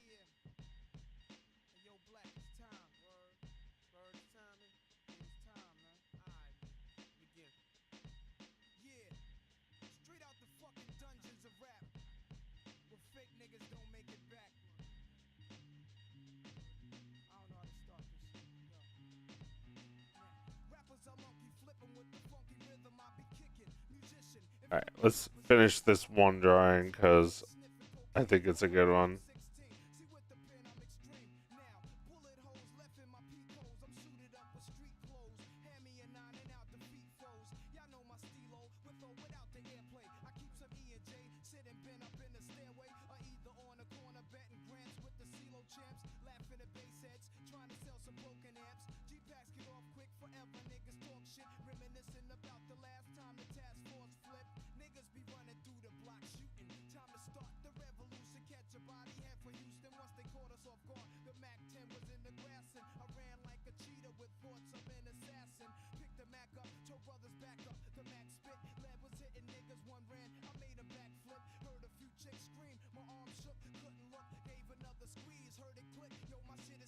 Alright, let's finish this one drawing because I think it's a good one.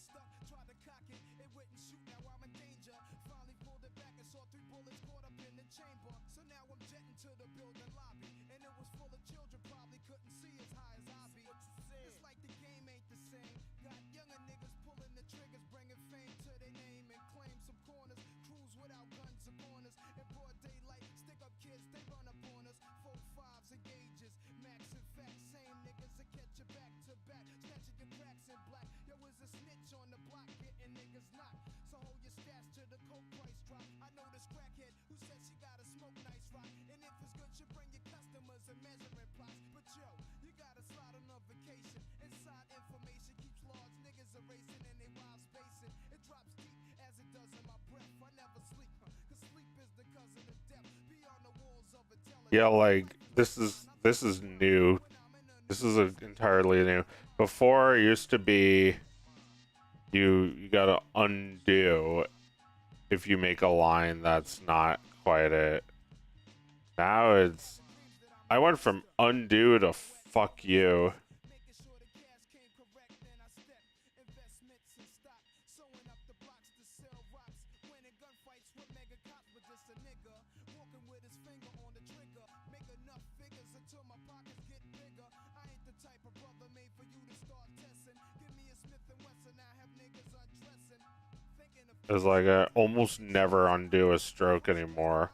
stuck, tried to cock it, it wouldn't shoot, now I'm in danger. Finally pulled it back and saw 3 bullets caught up in the chamber. So now I'm jetting to the building lobby, and it was full of children, probably couldn't see as high as I be. It's like the game ain't the same. Got younger niggas pulling the triggers, bringing fame to their name and claim some corners. Crews without guns upon us. In broad daylight, stick up kids, they run up on us. 4-5s and gauges, max and facts. Same niggas that catch you back to back, snatching your cracks in black. Yo, is a snitch on the block, getting niggas knocked. So hold your stash till the coke price drop. I know this crackhead who said she gotta smoke nice rock. And if it's good, you bring your customers and measuring plots. But yo, you gotta slide on a vacation. Inside information keeps large niggas erasing and they wives basing. It drops deep as it does in my breath. I never sleep, cause sleep is the cousin of death. Beyond the walls of intelligence. Yeah, like this is new. This is entirely new. Before it used to be you gotta undo if you make a line that's not quite it. Now it's I went from undo to fuck you. Making sure the cash came correct, then I stepped. Investments in stock, sewing up the blocks to sell rocks. Winning gunfights with mega cops, but just a nigga walking with his finger on the trigger. Make enough figures until my pockets get bigger. I ain't the type of brother made for you to start testing. Give me a Smith and Wesson, I have niggas undressing. Thinking of It's like I almost never undo a stroke anymore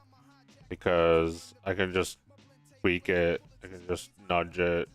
because I can just tweak it. I can just nudge it.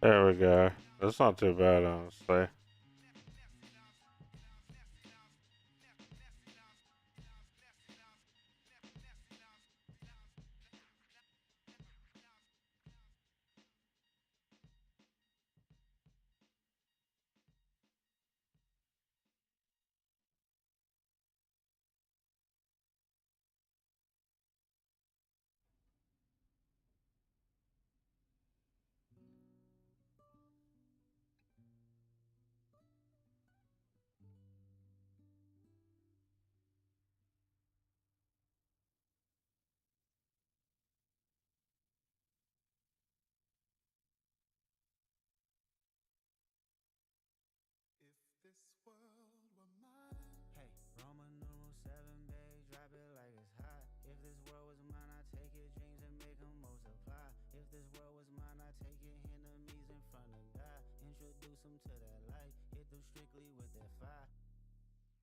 There we go. That's not too bad, honestly. Hey, Roman numeral 7, babe, drop it like it's hot. If this world was mine, I take your dreams and make them multiply. If this world was mine, I take your enemies in front of God. Introduce them to that light, hit them strictly with that fire.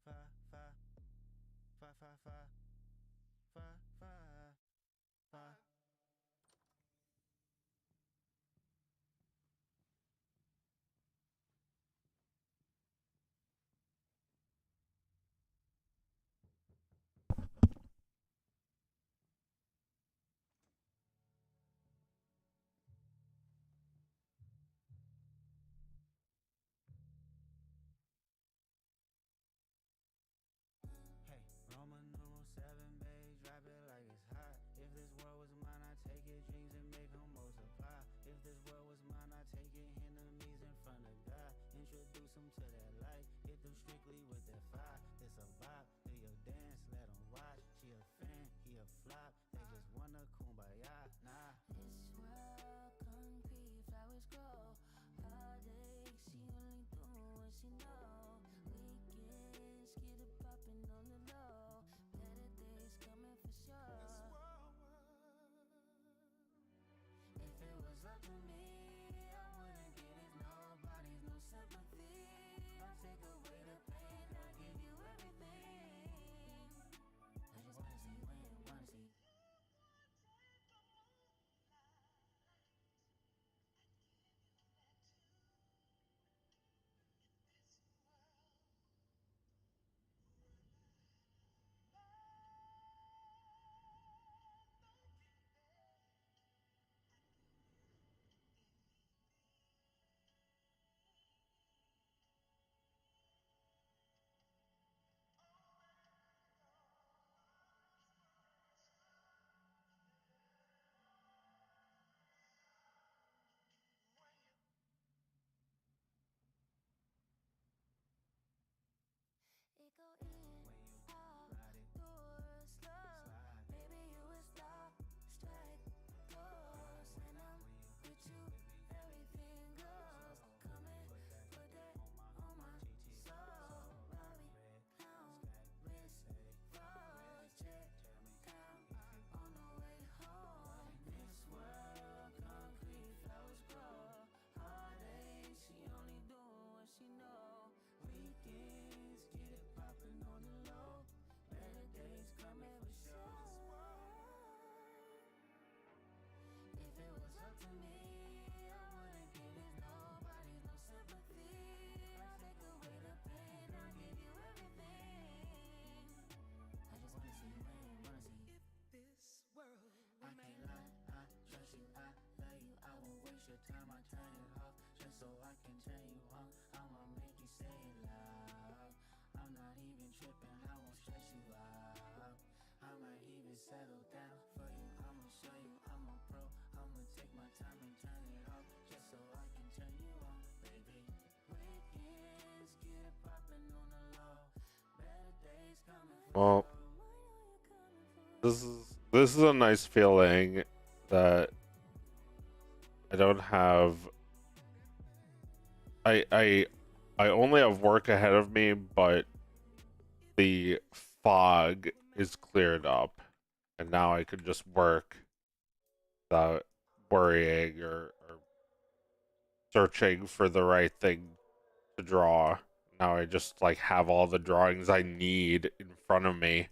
Fire, fire, fire, fire, fire, fire, fire, fire. Hey, Roman numeral 7, them to that light. Hit them strictly with that fire. It's a vibe. Do your dance, let them watch. She a fan, he a flop. They just wanna kumbaya. Nah. This world concrete, flowers grow. Heartache, she only do what she know. Weekends, get it poppin' on the low. Better days coming for sure. If it was up to me, I wouldn't get it. Nobody's no sympathy. I take away the pain, I give you everything. I just wanna see when you wanna see. It go in, out, doors, slow. Maybe you would stop, strike, pose. When I'm with you, everything goes. Come and put that on my soul. Robbie, clown, wrist, froze, check, down, on the way home. This world, concrete, flowers grow. Heartache, she only doing what she know. Weekends, get it poppin' on the low. Better days coming for sure. If it was up to me, I wouldn't give it. Nobody's no sympathy. I take away the pain, I give you everything. I just wanna see when you wanna see. If this world I can't lie, I trust you, I love you. I won't waste your time, I turn it off just so I can turn you on. I'ma make you say it loud. I'm not even tripping, I won't stress you out. I might even settle down for you. I'ma show you I'm a pro. I'ma take my time and turn it off just so I can turn you on, baby. Weekends, get it poppin' on the low. Better days coming for Well, sure. this is a nice feeling that I don't have. I only have work ahead of me, but the fog is cleared up, and now I can just work without worrying or searching for the right thing to draw. Now I just like have all the drawings I need in front of me.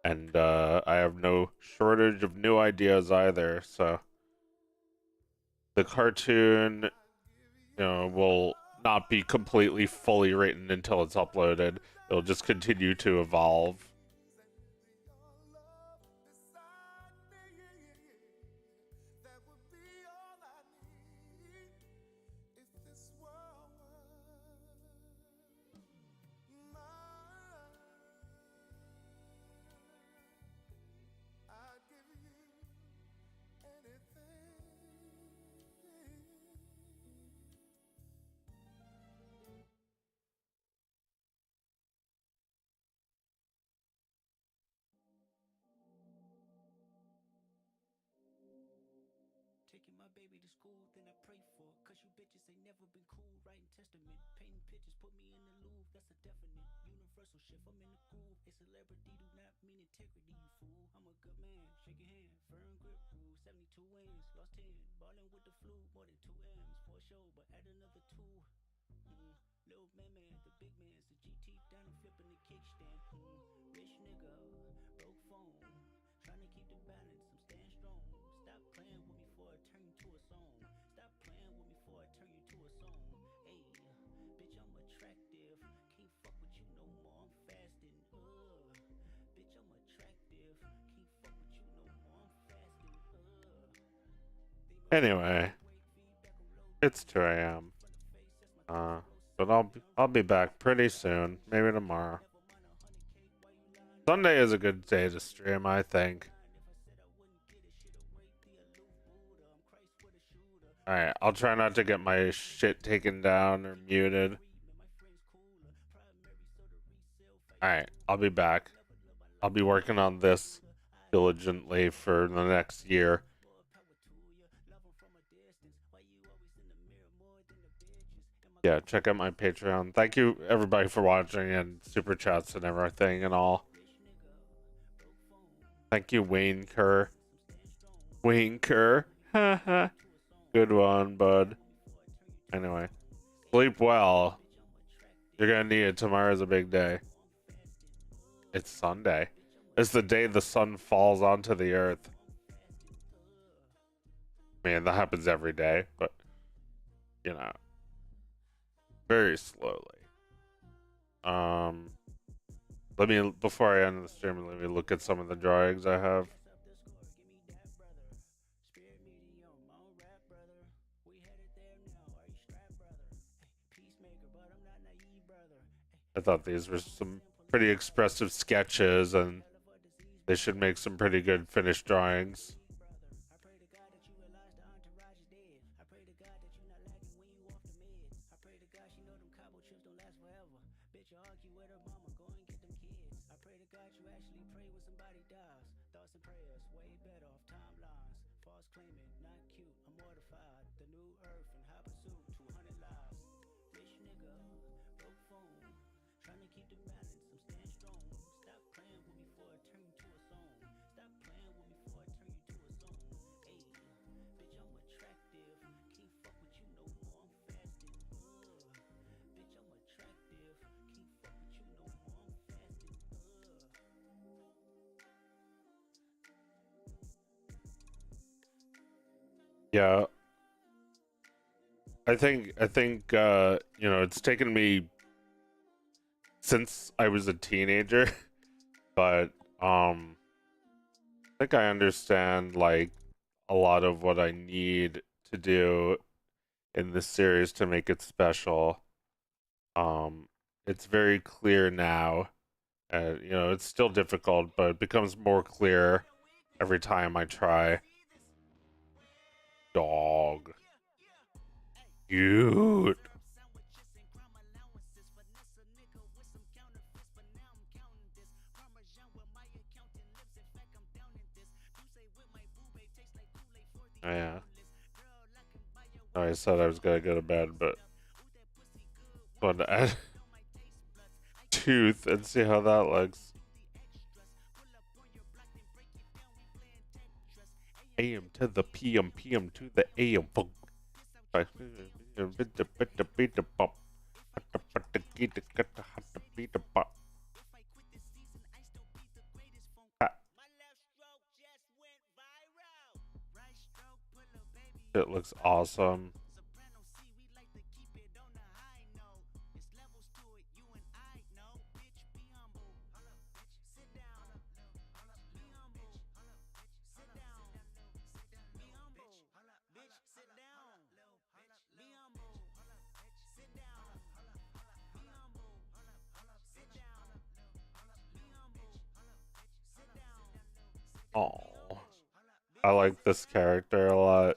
And I have no shortage of new ideas either, so the cartoon, will not be completely fully written until it's uploaded. It'll just continue to evolve. That would be all I need. If this world were mine, I'd give you anything. Taking my baby to school, then I pray for. Cause you bitches ain't never been cool. Writing testament, painting pictures, put me in the Louvre. That's a definite universal shift. I'm in the groove. A celebrity do not mean integrity, you fool. I'm a good man, shake your hand, firm grip rule. 72 wins, lost 10. Ballin' with the flu, more than 2 M's for sure, but add another 2. Little man, the big man's the GT down and flipping the kickstand. Rich nigga, broke phone, trying to keep the balance. I'm staying strong. Stop playing with me before I turn you to a song. Stop playing with me before I turn you to a song. Hey, bitch, I'm attractive. Can't fuck with you no more. I'm fasting. Bitch, I'm attractive. Can't fuck with you no more. I'm fasting. Anyway, it's 2 a.m. But I'll be back pretty soon, maybe tomorrow. Sunday is a good day to stream, I think. Alright, I'll try not to get my shit taken down or muted. Alright, I'll be back. I'll be working on this diligently for the next year. Yeah, check out my Patreon. Thank you everybody for watching and super chats and everything and all. Thank you, Wayne Kerr. Wayne Kerr. Good one, bud. Anyway, sleep well. You're gonna need it. Tomorrow's a big day. It's Sunday. It's the day the sun falls onto the earth. Man, that happens every day, but you know, very slowly. Let me, before I end the stream, let me look at some of the drawings I have. I thought these were some pretty expressive sketches, and they should make some pretty good finished drawings. Yeah, I think you know, it's taken me since I was a teenager, but I think I understand like a lot of what I need to do in this series to make it special. It's very clear now. You know, it's still difficult, but it becomes more clear every time I try. Dog. Cute. Oh, yeah. Oh, I said I was gonna go to bed, but I wanted to add tooth and see how that looks. AM to the PM, PM to the AM. It looks awesome. Oh, I like this character a lot.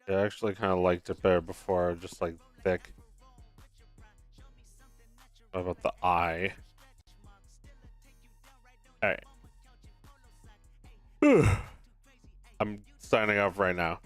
I actually kind of liked it better before, just like thick. What about the eye? Alright. I'm signing off right now.